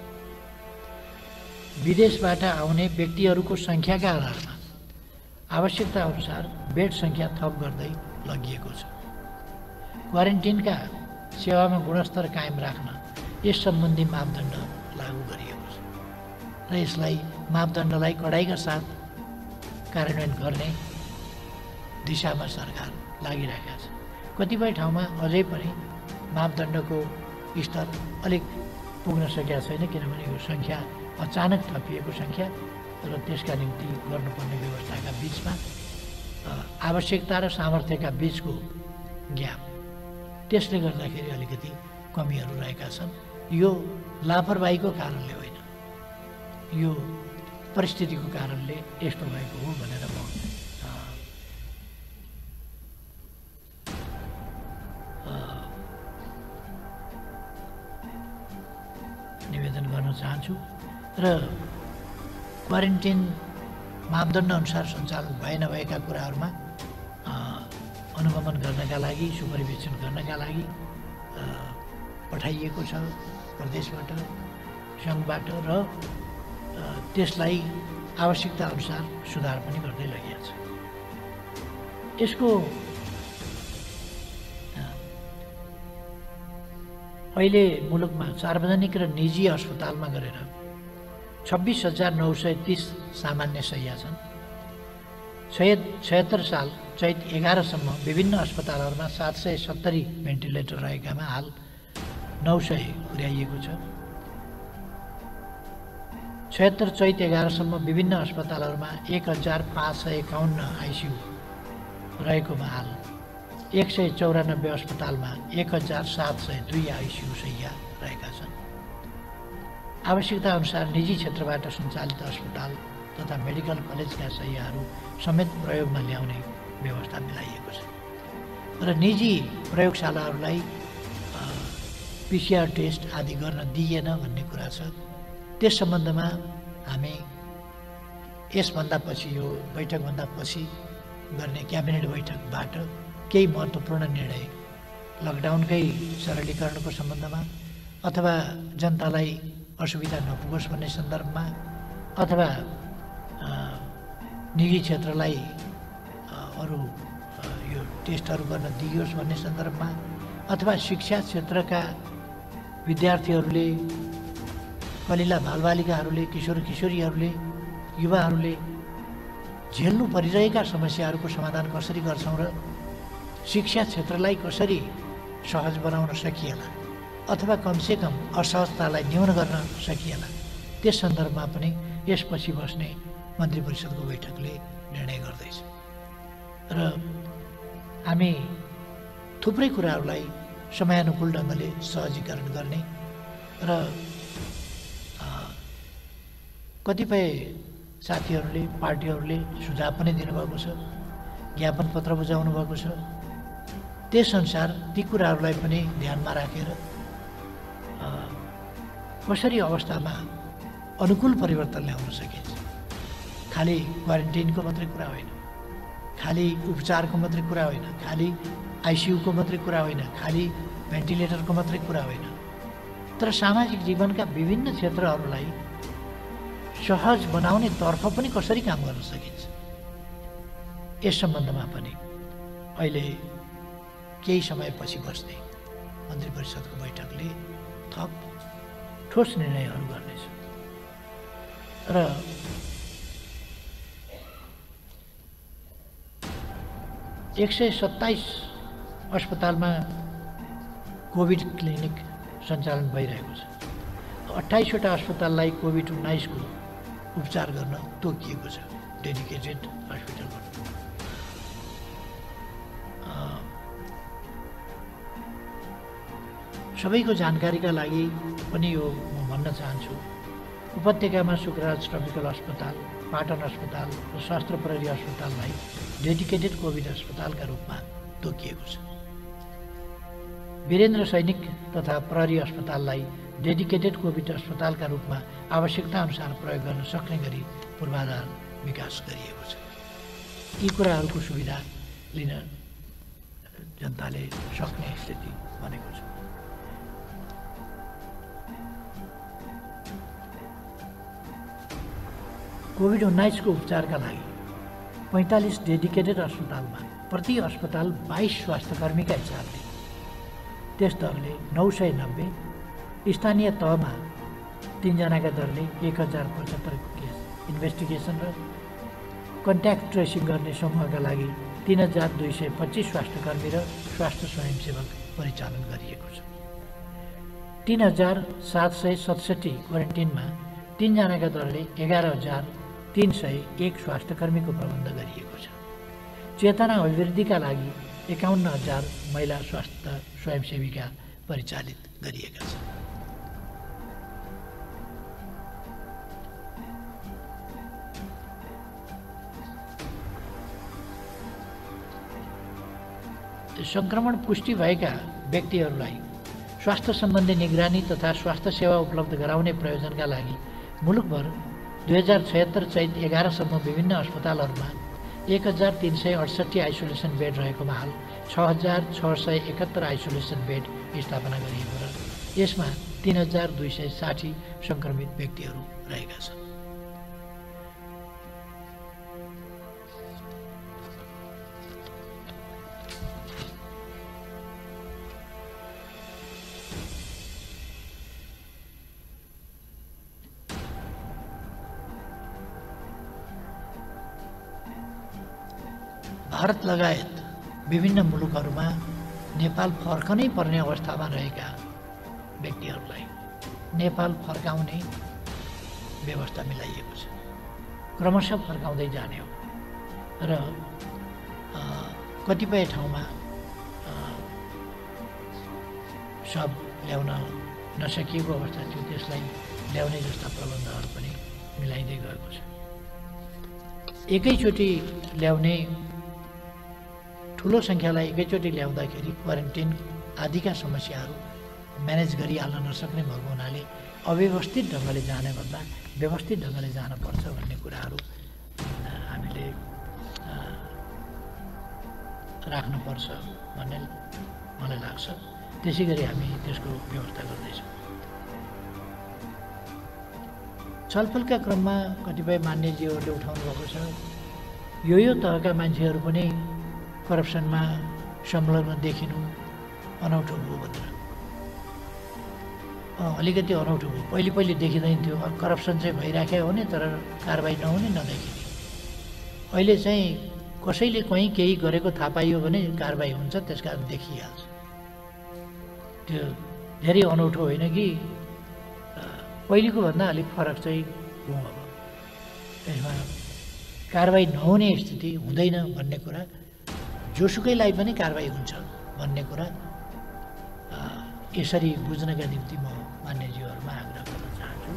विदेशबाट आउने व्यक्तिहरूको सङ्ख्याका आधारमा आवश्यकता अनुसार बेड सङ्ख्या थप गर्दै लगिएको छ। क्वारेन्टिनका सेवामा गुणस्तर कायम राख्न यस सम्बन्धी मापदण्ड लागू गरिएको छ र यसलाई मापदण्डलाई कडाइका साथ कार्यान्वयन गर्ने दिशामा सरकार लागिरहेका छ। कतिपय ठाउँमा अझै पनि मापदण्डको स्तर अलिक पुग्न सकेका छैन, किनभने यो सङ्ख्या अचानक थपिएको सङ्ख्या र त्यसका निम्ति गर्नुपर्ने व्यवस्थाका बिचमा आवश्यकता र सामर्थ्यका बिचको ग्याप, त्यसले गर्दाखेरि अलिकति कमीहरू रहेका छन्। यो लापरवाहीको कारणले होइन, यो परिस्थितिको कारणले यस्तो भएको हो भनेर म निवेदन गर्न चाहन्छु। र क्वारेन्टिन मापदण्ड अनुसार सञ्चालन नभएका कुराहरूमा अनुगमन गर्नका लागि, सुपरिवेक्षण गर्नका लागि पठाइएको छ प्रदेशबाट, सङ्घबाट, र त्यसलाई आवश्यकता अनुसार सुधार पनि गर्दै लगिएको छ। यसको अहिले मुलुकमा सार्वजनिक र निजी अस्पतालमा गरेर 26,930 सामान्य शय्या छन्। 76 साल चैत 11 सम्म विभिन्न अस्पतालहरूमा 770 भेन्टिलेटर रहेकामा हाल 900 पुर्याइएको छ। 76 चैत 11 सम्म विभिन्न अस्पतालहरूमा 1,551 आइसियु रहेकोमा हाल 194 अस्पतालमा 1,702 आइसियु शय्या रहेका छन्। आवश्यकता अनुसार निजी क्षेत्रबाट सञ्चालित अस्पताल तथा मेडिकल कलेजका शय्याहरू समेत प्रयोगमा ल्याउने व्यवस्था मिलाइएको छ र निजी प्रयोगशालाहरूलाई पिसिआर टेस्ट आदि गर्न दिइएन भन्ने कुरा छ। त्यस सम्बन्धमा हामी यसभन्दा पछि, यो बैठकभन्दा पछि गर्ने क्याबिनेट बैठकबाट केही महत्त्वपूर्ण निर्णय लकडाउनकै सरलीकरणको सम्बन्धमा अथवा जनतालाई असुविधा नपुगोस् भन्ने सन्दर्भमा अथवा निजी क्षेत्रलाई अरू यो टेस्टहरू गर्न दिइयोस् भन्ने सन्दर्भमा अथवा शिक्षा क्षेत्रका विद्यार्थीहरूले, कलिला बालबालिकाहरूले, किशोर किशोरीहरूले, युवाहरूले झेल्नु परिरहेका समस्याहरूको समाधान कसरी गर्छौँ र शिक्षा क्षेत्रलाई कसरी सहज बनाउन सकिएला अथवा कमसेकम असहजतालाई न्यून गर्न सकिएला, त्यस सन्दर्भमा पनि यसपछि बस्ने मन्त्री परिषदको बैठकले निर्णय गर्दैछ। र हामी थुप्रै कुराहरूलाई समयानुकूल ढङ्गले सहजीकरण गर्ने र कतिपय साथीहरूले पार्टीहरूले सुझाव पनि दिनुभएको छ, ज्ञापन पत्र बुझाउनु भएको छ। त्यसअनुसार ती कुराहरूलाई पनि ध्यानमा राखेर कसरी अवस्थामा अनुकूल परिवर्तन ल्याउन सकिन्छ। खालि क्वारेन्टाइनको मात्रै कुरा होइन, खालि उपचारको मात्रै कुरा होइन, खालि आइसियुको मात्रै कुरा होइन, खालि भेन्टिलेटरको मात्रै कुरा होइन, तर सामाजिक जीवनका विभिन्न क्षेत्रहरूलाई सहज बनाउने तर्फ पनि कसरी काम गर्न सकिन्छ, यस सम्बन्धमा पनि अहिले केही समयपछि बस्ने मन्त्री परिषदको बैठकले थप ठोस निर्णयहरू गर्नेछ। र 127 अस्पतालमा कोभिड क्लिनिक सञ्चालन भइरहेको छ। 28वटा अस्पताललाई कोभिड-19 को उपचार गर्न तोकिएको छ, डेडिकेटेड हस्पिटलबाट। सबैको जानकारीका लागि पनि यो म भन्न चाहन्छु, उपत्यकामा शुक्रराज ट्रपिकल अस्पताल, पाटन अस्पताल र शस्त्र प्रहरी अस्पताललाई डेडिकेटेड कोभिड अस्पतालका रूपमा तोकिएको छ। वीरेन्द्र सैनिक तथा प्रहरी अस्पताललाई डेडिकेटेड कोभिड अस्पतालका रूपमा आवश्यकता अनुसार प्रयोग गर्न सक्ने गरी पूर्वाधार विकास गरिएको छ। यी कुराहरूको सुविधा लिन जनताले सक्ने स्थिति बनेको छ। कोभिड-19 को उपचारका लागि 45 डेडिकेटेड अस्पतालमा प्रति अस्पताल 22 स्वास्थ्यकर्मीका हिसाबले त्यस दरले 990, स्थानीय तहमा 3 जनाका दरले 1075 केस इन्भेस्टिगेसन र कन्ट्याक्ट ट्रेसिङ गर्ने समूहका लागि 3225 स्वास्थ्यकर्मी र स्वास्थ्य स्वयंसेवक परिचालन गरिएको छ। 3767 क्वारेन्टिनमा 3 जनाका दरले 11301 स्वास्थ्यकर्मीको प्रबन्ध गरिएको छ। चेतना अभिवृद्धिका लागि 51000 महिला स्वास्थ्य स्वयंसेविका परिचालित गरिएका छन्। संक्रमण पुष्टि भएका व्यक्तिहरूलाई स्वास्थ्य सम्बन्धी निगरानी तथा स्वास्थ्य सेवा उपलब्ध गराउने प्रयोजनका लागि मुलुकभर 2076 चैत 11 सम्म विभिन्न अस्पतालहरूमा 1368 आइसोलेसन बेड रहेकोमा हाल 6671 आइसोलेसन बेड स्थापना गरिएको र यसमा 3260 सङ्क्रमित व्यक्तिहरू रहेका छन्। भारत लगायत विभिन्न मुलुकहरूमा नेपाल फर्कनै पर्ने अवस्थामा रहेका व्यक्तिहरूलाई नेपाल फर्काउने व्यवस्था मिलाइएको छ। क्रमशः फर्काउँदै जाने हो र कतिपय ठाउँमा सब ल्याउन नसकिएको अवस्था थियो, त्यसलाई ल्याउने जस्ता प्रबन्धहरू पनि मिलाइँदै गएको छ। एकैचोटि ल्याउने ठुलो सङ्ख्यालाई एकैचोटि ल्याउँदाखेरि क्वारेन्टाइन आदिका समस्याहरू म्यानेज गरिहाल्न नसक्ने भएको हुनाले अव्यवस्थित ढङ्गले जाने भन्दा व्यवस्थित ढङ्गले जानुपर्छ भन्ने कुराहरू हामीले राख्नुपर्छ भन्ने मलाई लाग्छ। त्यसै गरी हामी त्यसको व्यवस्था गर्दैछौँ। छलफलका क्रममा कतिपय मान्यजीहरूले उठाउनु भएको छ, यो तहका मान्छेहरू पनि करप्सनमा संलग्न देखिनु अनौठो हो भनेर। अलिकति अनौठो हो, पहिले देखिँदैन थियो। करप्सन चाहिँ भइराखेको हो नि, तर कारबाही नहुने नदेखिने। अहिले चाहिँ कसैले कहीँ केही गरेको थाहा पाइयो भने कारबाही हुन्छ, त्यसकारण देखिहाल्छ। त्यो धेरै अनौठो होइन कि पहिलेको भन्दा अलिक फरक चाहिँ हो। अब त्यसमा कारबाही नहुने स्थिति हुँदैन भन्ने कुरा जोसुकैलाई पनि कारबाही हुन्छ भन्ने कुरा यसरी बुझ्नका निम्ति म मान्यज्यूहरूमा आग्रह गर्न चाहन्छु।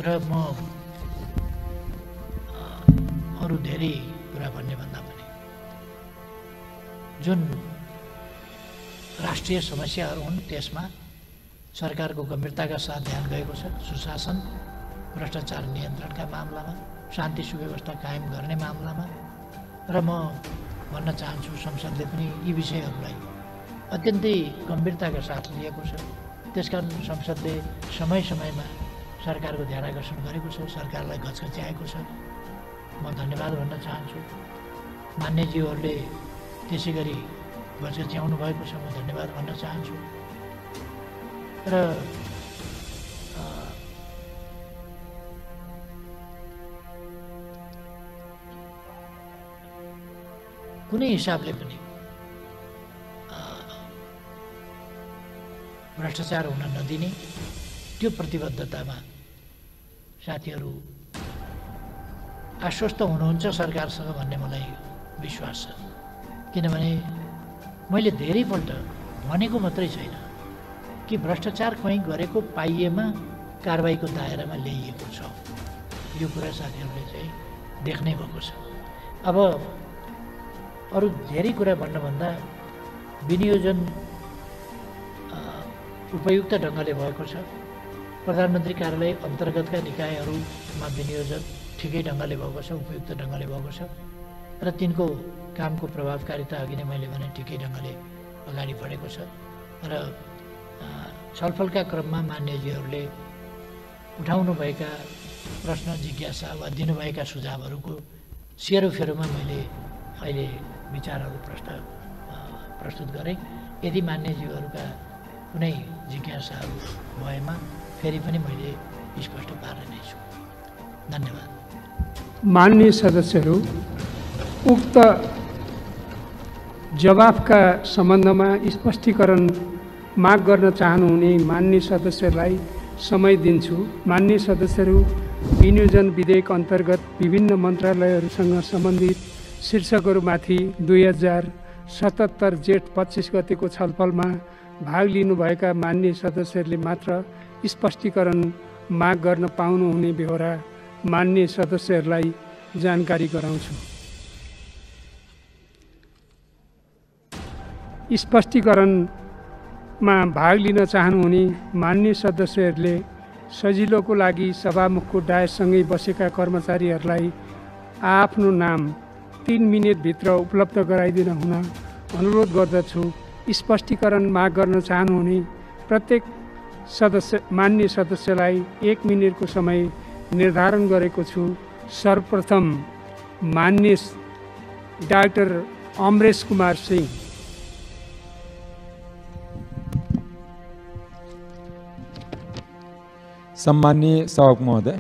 र म अरू धेरै कुरा भन्ने भन्दा पनि जुन राष्ट्रिय समस्याहरू हुन् त्यसमा सरकारको गम्भीरताका साथ ध्यान गएको छ। सुशासन, भ्रष्टाचार नियन्त्रणका मामलामा, शान्ति सुव्यवस्था कायम गर्ने मामलामा। र म भन्न चाहन्छु संसदले पनि यी विषयहरूलाई अत्यन्तै गम्भीरताका साथ लिएको छ। त्यसकारण संसदले समय समयमा सरकारको ध्यान आकर्षण गरेको छ, सरकारलाई घचघच्याएको छ। म धन्यवाद भन्न चाहन्छु। मान्यज्यूहरूले त्यसै गरी घचघच्याउनु भएको छ, म धन्यवाद भन्न चाहन्छु। र कुनै हिसाबले पनि भ्रष्टाचार हुन नदिने त्यो प्रतिबद्धतामा साथीहरू आश्वस्त हुनुहुन्छ सरकारसँग भन्ने मलाई विश्वास छ। किनभने मैले धेरैपल्ट भनेको मात्रै छैन कि भ्रष्टाचार कहीँ गरेको पाइएमा कारबाहीको दायरामा ल्याइएको छ। यो कुरा साथीहरूले चाहिँ देख्नै भएको छ। अब अरू धेरै कुरा भन्नुभन्दा विनियोजन उपयुक्त ढङ्गले भएको छ। प्रधानमन्त्री कार्यालय अन्तर्गतका निकायहरूमा विनियोजन ठिकै ढङ्गले भएको छ, उपयुक्त ढङ्गले भएको छ। र तिनको कामको प्रभावकारिता अघि नै मैले भने ठिकै ढङ्गले अगाडि बढेको छ। र छलफलका क्रममा मान्यज्यूहरूले उठाउनुभएका प्रश्न, जिज्ञासा वा दिनुभएका सुझावहरूको सेरोफेरोमा मैले अहिले विचारहरू प्रस्तुत गरेँ। यदि मान्यज्यूहरूका कुनै जिज्ञासाहरू भएमा फेरि पनि मैले स्पष्ट पार्ने नै छु। धन्यवाद। माननीय सदस्यहरू, उक्त जवाफका सम्बन्धमा स्पष्टीकरण माग गर्न चाहनुहुने माननीय सदस्यलाई समय दिन्छु। माननीय सदस्यहरू, विनियोजन विधेयक अन्तर्गत विभिन्न मन्त्रालयहरूसँग सम्बन्धित शीर्षकहरूमाथि 2077 जेठ 25 गतेको छलफलमा भाग लिनुभएका माननीय सदस्यहरूले मात्र स्पष्टीकरण माग गर्न पाउनुहुने बेहोरा माननीय सदस्यहरूलाई जानकारी गराउँछु। स्पष्टीकरणमा भाग लिन चाहनुहुने माननीय सदस्यहरूले सजिलोको लागि सभामुखको डायससँगै बसेका कर्मचारीहरूलाई आफ्नो नाम 3 मिनेटभित्र उपलब्ध गराइदिन हुन अनुरोध गर्दछु। स्पष्टीकरण माग गर्न चाहनुहुने प्रत्येक माननीय सदस्यलाई 1 मिनेटको समय निर्धारण गरेको छु। सर्वप्रथम माननीय डाक्टर अमरेश कुमार सिंह। सम्माननीय सभामुख महोदय,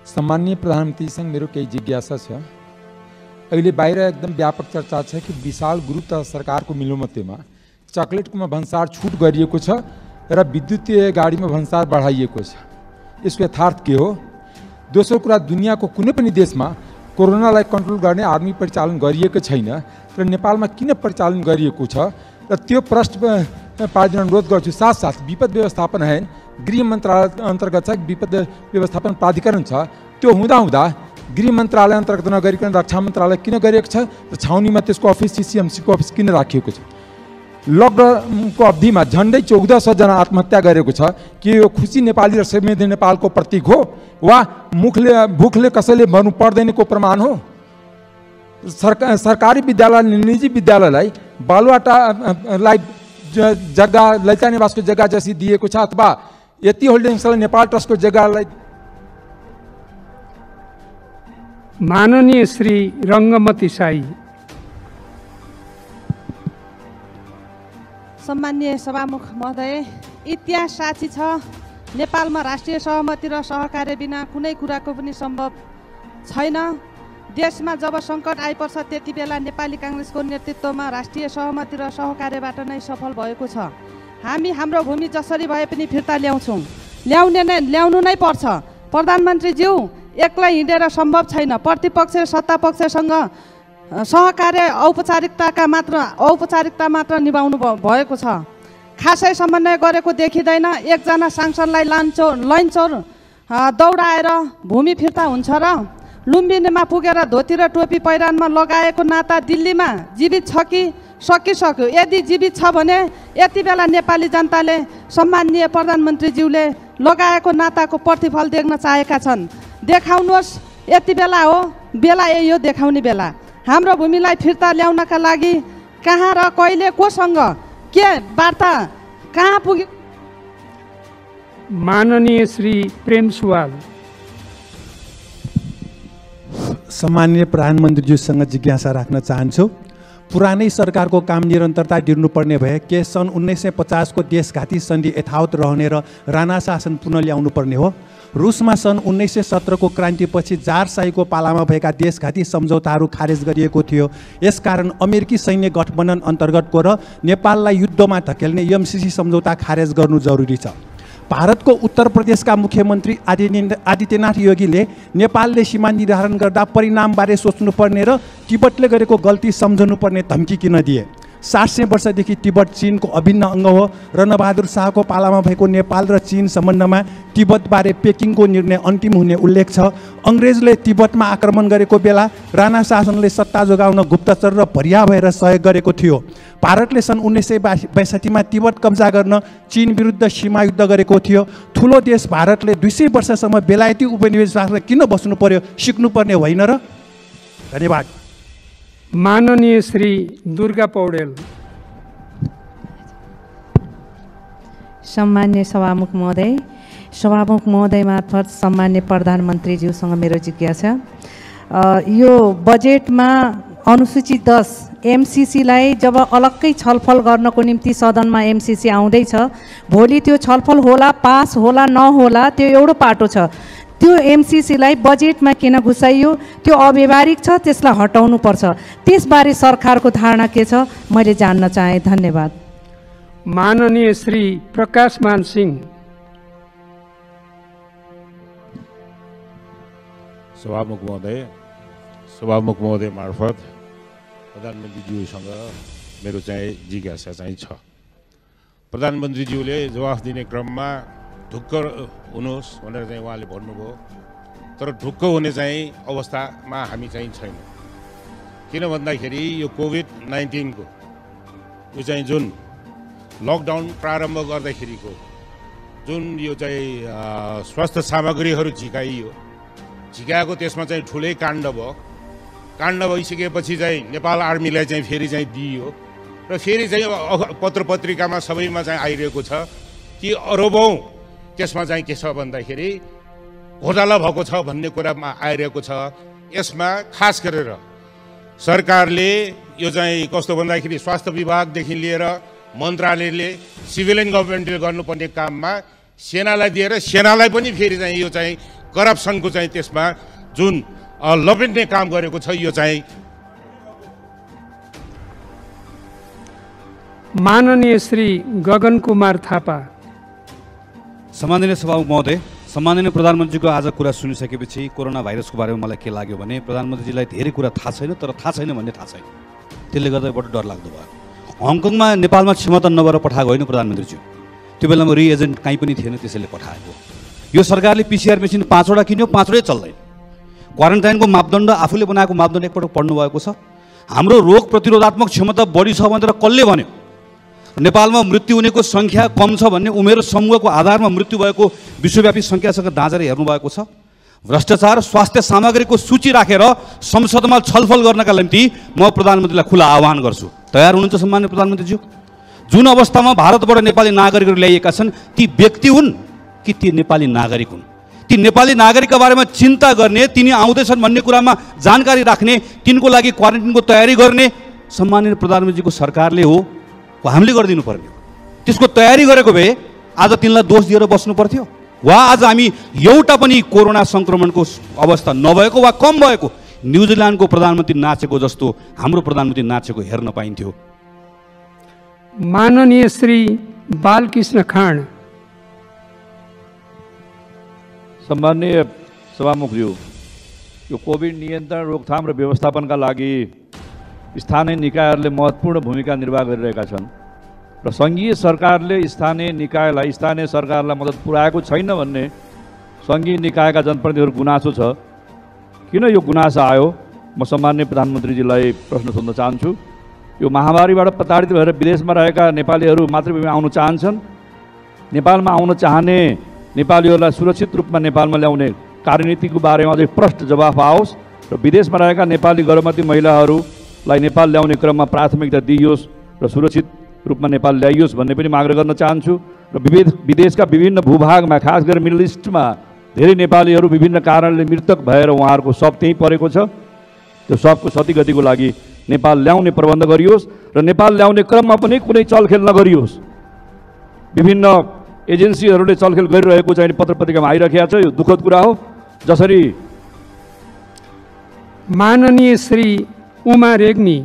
सम्माननीय प्रधानमन्त्रीसँग मेरो केही जिज्ञासा छ। अहिले बाहिर एकदम व्यापक चर्चा छ कि विशाल ग्रुप तथा सरकारको मिलोमतेमा चकलेटकोमा भन्सार छुट गरिएको छ र विद्युतीय गाडीमा भन्सार बढाइएको छ। यसको यथार्थ के हो? दोस्रो कुरा, दुनियाँको कुनै पनि देशमा कोरोनालाई कन्ट्रोल गर्ने आर्मी परिचालन गरिएको छैन र नेपालमा किन परिचालन गरिएको छ र त्यो प्रश्न पारिदिन अनुरोध गर्छु। साथसाथ विपद व्यवस्थापन ऐन गृह मन्त्रालय अन्तर्गत छ, विपद व्यवस्थापन प्राधिकरण छ। त्यो हुँदा गृह मन्त्रालय अन्तर्गत नगरिकन रक्षा मन्त्रालय किन गरिएको छ र छाउनीमा त्यसको अफिस, सिसिएमसीको अफिस किन राखिएको छ? लकडाउनको अवधिमा झन्डै 1400 जना आत्महत्या गरेको छ। के यो खुसी नेपाली र समृद्ध नेपालको प्रतीक हो वा भुखले कसैले मर्नु पर्दैनको प्रमाण हो? सरकारी विद्यालय, निजी विद्यालयलाई बालुवाटालाई जग्गा, ललिता निवासको जग्गा जसरी दिएको छ अथवा यति होल्डिङ्सलाई नेपाल ट्रस्टको जग्गालाई। माननीय श्री रङ्गमती साई। सम्माननीय सभामुख महोदय, इतिहास साक्षी छ नेपालमा राष्ट्रिय सहमति र सहकार्य बिना कुनै कुराको पनि सम्भव छैन। देशमा जब सङ्कट आइपर्छ त्यति बेला नेपाली काङ्ग्रेसको नेतृत्वमा राष्ट्रिय सहमति र सहकार्यबाट नै सफल भएको छ। हामी हाम्रो भूमि जसरी भए पनि फिर्ता ल्याउँछौँ, ल्याउनु नै पर्छ। प्रधानमन्त्रीज्यू, एक्लै हिँडेर सम्भव छैन। प्रतिपक्ष सत्तापक्षसँग सहकार्य औपचारिकता मात्र निभाउनु भएको छ। खासै समन्वय गरेको देखिँदैन। एकजना सांसदलाई लैनचौर दौडाएर भूमि फिर्ता हुन्छ र लुम्बिनीमा पुगेर धोती र टोपी पहिरानमा लगाएको नाता दिल्लीमा जीवित छ कि सकिसक्यो? यदि जीवित छ भने यति बेला नेपाली जनताले सम्माननीय प्रधानमन्त्रीज्यूले लगाएको नाताको प्रतिफल देख्न चाहेका छन्। देखाउनुहोस्, यति बेला हो, बेला यही हो देखाउने बेला। हाम्रो भूमिलाई फिर्ता ल्याउनका लागि कहाँ र कहिले कोसँग के वार्ता कहाँ पुग्यो? माननीय श्री प्रेम सुवाल। सम्माननीय प्रधानमन्त्रीज्यूसँग जिज्ञासा राख्न चाहन्छु। पुरानै सरकारको काम निरन्तरता दिनुपर्ने भए के सन् 1950 को देशघाती सन्धि यथावत रहने र राणा शासन पुनः ल्याउनु पर्ने हो? रुसमा सन् 1917 को क्रान्तिपछि जार शाहीको पालामा भएका देशघाती सम्झौताहरू खारेज गरिएको थियो। यसकारण अमेरिकी सैन्य गठबन्धन अन्तर्गतको र नेपाललाई युद्धमा धकेल्ने एमसिसी सम्झौता खारेज गर्नु जरुरी छ। भारतको उत्तर प्रदेशका मुख्यमन्त्री आदित्यनाथ योगीले नेपालले सीमा निर्धारण गर्दा परिणामबारे सोच्नुपर्ने र तिब्बतले गरेको गल्ती सम्झनुपर्ने धम्की किन दिए? 700 वर्षदेखि तिब्बत चीनको अभिन्न अङ्ग हो। रणबहादुर शाहको पालामा भएको नेपाल र चीन सम्बन्धमा तिब्बतबारे पेकिङको निर्णय अन्तिम हुने उल्लेख छ। अङ्ग्रेजले तिब्बतमा आक्रमण गरेको बेला राणा शासनले सत्ता जोगाउन गुप्तचर र भरिया भएर सहयोग गरेको थियो। भारतले सन् 1962 तिब्बत कब्जा गर्न चीन विरुद्ध सीमा युद्ध गरेको थियो। ठुलो देश भारतले 200 वर्षसम्म बेलायती उपनिवेशवासमा किन बस्नु पर्यो? सिक्नुपर्ने होइन र? धन्यवाद। माननीय श्री दुर्गा पौडेल। सम्मान्य सभामुख महोदय मार्फत सम्मान्य प्रधानमन्त्रीज्यूसँग मेरो जिज्ञासा, यो बजेटमा अनुसूची 10 एमसिसीलाई जब अलग्गै छलफल गर्नको निम्ति सदनमा एमसिसी आउँदैछ, भोलि त्यो छलफल होला, पास होला, नहोला, त्यो एउटा पाटो छ। त्यो एमसिसीलाई बजेटमा किन घुसाइयो? त्यो अव्यावहारिक छ, त्यसलाई हटाउनु पर्छ। त्यसबारे सरकारको धारणा के छ? मैले जान्न चाहे। धन्यवाद। माननीय श्री प्रकाश मान सिंह। सभामुख महोदय मार्फत प्रधानमन्त्रीज्यूसँग मेरो चाहिँ जिज्ञासा चाहिँ छ। प्रधानमन्त्रीज्यूले जवाफ दिने क्रममा ढुक्क हुनुहोस् भनेर चाहिँ उहाँले भन्नुभयो, तर ढुक्क हुने चाहिँ अवस्थामा हामी चाहिँ छैन। किन भन्दाखेरि यो कोभिड-19 यो चाहिँ जुन लकडाउन प्रारम्भ गर्दाखेरिको जुन यो चाहिँ स्वास्थ्य सामग्रीहरू झिकाएको त्यसमा चाहिँ ठुलै काण्ड भयो। काण्ड भइसकेपछि चाहिँ नेपाल आर्मीलाई चाहिँ फेरि चाहिँ दिइयो र फेरि चाहिँ पत्र पत्रिकामा सबैमा चाहिँ आइरहेको छ कि अरबौँ त्यसमा चाहिँ के छ भन्दाखेरि घोटाला भएको छ भन्ने कुरामा आइरहेको छ। यसमा खास गरेर सरकारले यो चाहिँ कस्तो भन्दाखेरि स्वास्थ्य विभागदेखि लिएर मन्त्रालयले सिभिलियन गभर्मेन्टले गर्नुपर्ने काममा सेनालाई दिएर सेनालाई पनि फेरि चाहिँ यो चाहिँ करप्सनको चाहिँ त्यसमा जुन लपेट्ने काम गरेको छ। यो चाहिँ माननीय श्री गगन कुमार थापा। सम्माननीय सभामुख महोदय, सम्माननीय प्रधानमन्त्रीको आज कुरा सुनिसकेपछि कोरोना भाइरसको बारेमा मलाई के लाग्यो भने प्रधानमन्त्रीजीलाई धेरै कुरा थाहा छैन, तर थाहा छैन भन्ने थाहा छैन। त्यसले गर्दा बडो डर लाग्दो भयो। हङकङमा नेपालमा क्षमता नभएर पठाएको होइन प्रधानमन्त्रीज्यू, त्यो बेलामा रिएजेन्ट कहीँ पनि थिएन, त्यसैले पठाएको। यो सरकारले पिसिआर मेसिन 5वटा किन्यो, 5वटै चल्दैन। क्वारेन्टाइनको मापदण्ड आफूले बनाएको मापदण्ड एकपटक पढ्नु भएको छ। हाम्रो रोग प्रतिरोधात्मक क्षमता बढी छ भनेर कसले भन्यो? नेपालमा मृत्यु हुनेको सङ्ख्या कम छ भन्ने उमेर समूहको आधारमा मृत्यु भएको विश्वव्यापी सङ्ख्यासँग दाँजेर हेर्नु भएको छ। भ्रष्टाचार स्वास्थ्य सामग्रीको सूची राखेर संसदमा छलफल गर्नका निम्ति म प्रधानमन्त्रीलाई खुला आह्वान गर्छु। तयार हुनुहुन्छ सम्माननीय प्रधानमन्त्रीज्यू? जुन अवस्थामा भारतबाट नेपाली नागरिकहरू ल्याइएका छन् ती व्यक्ति हुन् कि ती नेपाली नागरिक हुन्? ती नेपाली नागरिकका बारेमा चिन्ता गर्ने, तिनी आउँदैछन् भन्ने कुरामा जानकारी राख्ने, तिनको लागि क्वारेन्टाइनको तयारी गर्ने सम्माननीय प्रधानमन्त्रीको सरकारले हो, हामीले गरिदिनु पर्ने हो। त्यसको तयारी गरेको भए आज तिनलाई दोष दिएर बस्नु पर्थ्यो वा आज हामी एउटा पनि कोरोना सङ्क्रमणको अवस्था नभएको वा कम भएको न्युजिल्यान्डको प्रधानमन्त्री नाचेको जस्तो हाम्रो प्रधानमन्त्री नाचेको हेर्न पाइन्थ्यो। माननीय श्री बालकृष्ण खाँड। सम्माननीय सभामुखज्यू, यो कोभिड नियन्त्रण रोकथाम र व्यवस्थापनका लागि स्थानीय निकायहरूले महत्त्वपूर्ण भूमिका निर्वाह गरिरहेका छन् र सङ्घीय सरकारले स्थानीय सरकारलाई मद्दत पुर्याएको छैन भन्ने सङ्घीय निकायका जनप्रतिनिधिहरू गुनासो छ। किन यो गुनासो आयो? म सम्माननीय प्रधानमन्त्रीजीलाई प्रश्न सोध्न चाहन्छु। यो महामारीबाट प्रताडित भएर विदेशमा रहेका नेपालीहरू मातृभूमिमा आउन चाहन्छन्। नेपालमा आउन चाहने नेपालीहरूलाई सुरक्षित रूपमा नेपालमा ल्याउने कार्यनीतिको बारेमा अझै प्रष्ट जवाफ आओस् र विदेशमा रहेका नेपाली गर्भवती महिलाहरूलाई नेपाल ल्याउने क्रममा प्राथमिकता दिइयोस् र सुरक्षित रूपमा नेपाल ल्याइयोस् भन्ने पनि माग गर्न चाहन्छु। र विदेशका विभिन्न भूभागमा खास गरेर मिडल इस्टमा धेरै नेपालीहरू विभिन्न कारणले मृतक भएर उहाँहरूको शव त्यहीँ परेको छ। त्यो शवको क्षतिगतिको लागि नेपाल ल्याउने प्रबन्ध गरियोस् र नेपाल ल्याउने क्रममा पनि कुनै चलखेल नगरियोस्। विभिन्न एजेन्सीहरूले चलखेल गरिरहेको चाहिँ पत्र पत्रिकामा आइरहेको छ। यो दुःखद कुरा हो। जसरी माननीय श्री उमा रेग्मी।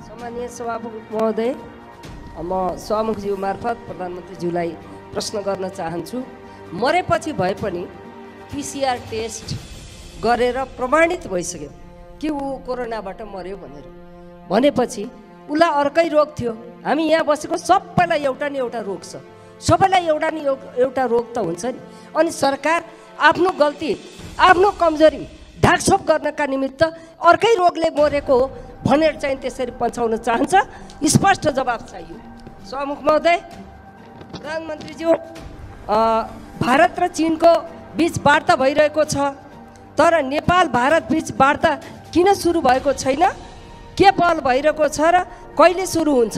सम्मानीय सभामुख महोदय, म सभामुखज्यू मार्फत प्रधानमन्त्रीज्यूलाई प्रश्न गर्न चाहन्छु। मरेपछि भए पनि PCR टेस्ट गरेर प्रमाणित भइसक्यो कि ऊ कोरोनाबाट मर्यो भनेपछि उसलाई अर्कै रोग थियो। हामी यहाँ बसेको सबैलाई एउटा न एउटा रोग छ, सबैलाई एउटा न एउटा रोग त हुन्छ नि। अनि सरकार आफ्नो गल्ती आफ्नो कमजोरी ढाकछोप गर्नका निमित्त अर्कै रोगले मरेको हो भनेर चाहिँ त्यसरी पन्छाउन चाहन्छ। स्पष्ट जवाब चाहियो। सभामुख महोदय, प्रधानमन्त्रीज्यू, भारत र चीनको बीच वार्ता भइरहेको छ, तर नेपाल भारत बीच वार्ता किन सुरु भएको छैन? के पहल भइरहेको छ र कहिले सुरु हुन्छ?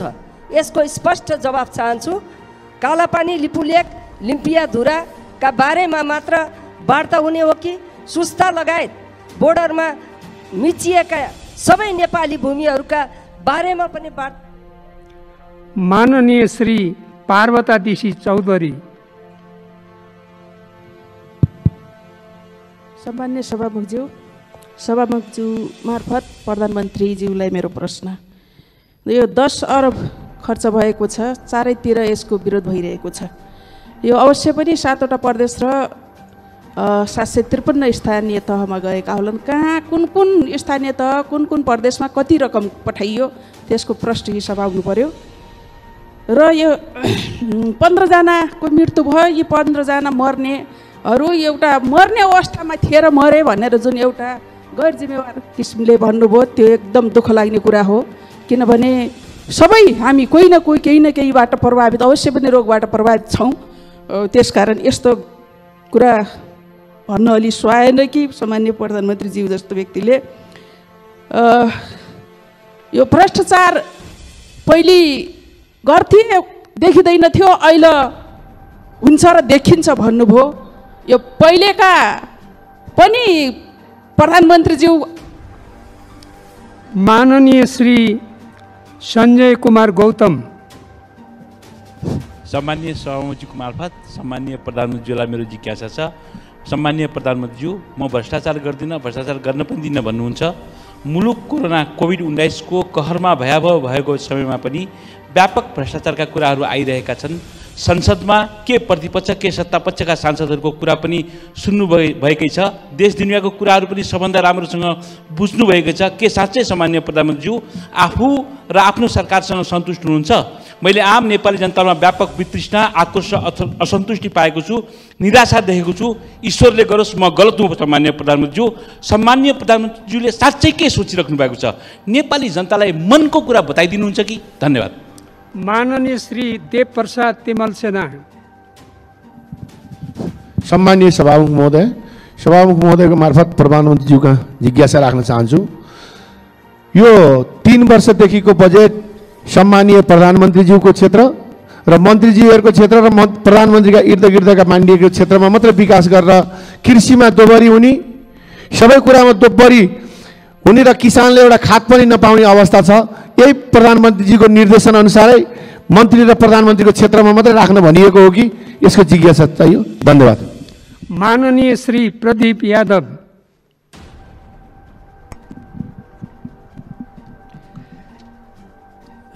यसको स्पष्ट जवाब चाहन्छु। कालापानी, लिपुलेक, लिम्पियाधुराका बारेमा मात्र वार्ता हुने हो कि सुस्ता लगायत बोर्डरमा मिचिएका सबै नेपाली भूमिहरूका बारेमा पनि वार्ता? माननीय श्री पार्वता दिसी चौधरी। सम्मान्य सभामुखज्यू मार्फत प्रधानमन्त्रीज्यूलाई मेरो प्रश्न। यो 10 अरब खर्च भएको छ, चारैतिर यसको विरोध भइरहेको छ। यो अवश्य पनि 7वटा प्रदेश र 753 स्थानीय तहमा गएका होलान्। कहाँ कुन कुन स्थानीय तह कुन कुन प्रदेशमा कति रकम पठाइयो त्यसको प्रष्ट हिसाब आउनु पर्यो। र यो 15 जनाको मृत्यु भयो। यी 15 जना मर्नेहरू एउटा मर्ने अवस्थामा थिए र मरे भनेर जुन एउटा गैर जिम्मेवार किसिमले भन्नुभयो, त्यो एकदम दुःख लाग्ने कुरा हो। किनभने सबै हामी कोही न कोही केही न केहीबाट प्रभावित, अवश्य पनि रोगबाट प्रभावित छौँ। त्यसकारण यस्तो कुरा भन्न अलि सुहाएन कि सामान्य प्रधानमन्त्रीज्यू जस्तो व्यक्तिले यो भ्रष्टाचार पहिले गर्थे देखिँदैन थियो, अहिले हुन्छ र देखिन्छ भन्नुभयो। यो पहिलेका पनि प्रधानमन्त्रीज्यू। माननीय श्री सञ्जय कुमार गौतम। सम्मानीय सभामुखज्यूको मार्फत सम्मानीय प्रधानमन्त्रीज्यूलाई मेरो जिज्ञासा छ। सम्मानीय प्रधानमन्त्रीज्यू, म भ्रष्टाचार गर्दिनँ, भ्रष्टाचार गर्न पनि दिन्न भन्नुहुन्छ। मुलुक कोभिड-19 को कहरमा भयावह भएको समयमा पनि व्यापक भ्रष्टाचारका कुराहरू आइरहेका छन्। संसदमा के प्रतिपक्ष के सत्तापक्षका सांसदहरूको कुरा पनि सुन्नु भएकै छ। देश दुनियाँको कुराहरू पनि सबभन्दा राम्रोसँग बुझ्नु भएको छ। के साँच्चै सामान्य प्रधानमन्त्रीज्यू आफू र आफ्नो सरकारसँग सन्तुष्ट हुनुहुन्छ? मैले आम नेपाली जनतामा व्यापक वितृष्णा, आक्रोश, असन्तुष्टि पाएको छु, निराशा देखेको छु। ईश्वरले गरोस् म गलत हुँ सामान्य प्रधानमन्त्रीज्यू। सम्मान्य प्रधानमन्त्रीज्यूले साँच्चै के सोचिराख्नु भएको छ? नेपाली जनतालाई मनको कुरा बताइदिनुहुन्छ कि? धन्यवाद। माननीय श्री देव प्रसाद तिमल सेना। सम्मानीय सभामुख महोदयको मार्फत प्रधानमन्त्रीज्यूका जिज्ञासा राख्न चाहन्छु। यो 3 वर्षदेखिको बजेट सम्मानीय प्रधानमन्त्रीज्यूको क्षेत्र र मन्त्रीज्यूहरूको क्षेत्र र प्रधानमन्त्रीका इर्दगिर्दका मानिएको क्षेत्रमा मात्र विकास गरेर कृषिमा दोब्बरी हुने, सबै कुरामा दोब्बरी हुने र किसानले एउटा खाद पनि नपाउने अवस्था छ। यही प्रधानमन्त्रीजीको निर्देशन अनुसारै मन्त्री र प्रधानमन्त्रीको क्षेत्रमा मात्रै राख्न भनिएको हो कि यसको जिज्ञासा चाहियो? धन्यवाद। माननीय श्री प्रदीप यादव।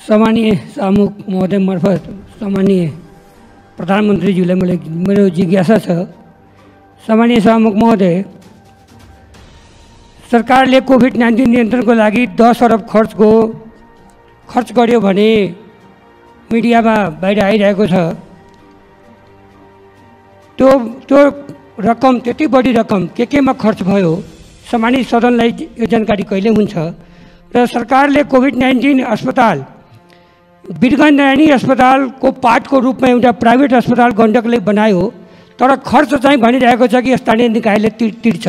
सम्मानीय सभामुख महोदय मार्फत सम्मानीय प्रधानमन्त्रीज्यूलाई मेरो जिज्ञासा छ। सम्मानीय सभामुख महोदय, सरकारले कोभिड-19 नियन्त्रणको लागि 10 अरब खर्च गर्यो भने मिडियामा बाहिर आइरहेको छ। त्यो रकम, त्यति बढी रकम केमा खर्च भयो? सम्मानित सदनलाई यो जानकारी कहिले हुन्छ? र सरकारले कोभिड-19 अस्पताल वीरगञ्ज नारायणी अस्पतालको पार्टको रूपमा एउटा प्राइभेट अस्पताल गण्डकले बनायो, तर खर्च चाहिँ भनिरहेको छ कि स्थानीय निकायले तिर्छ।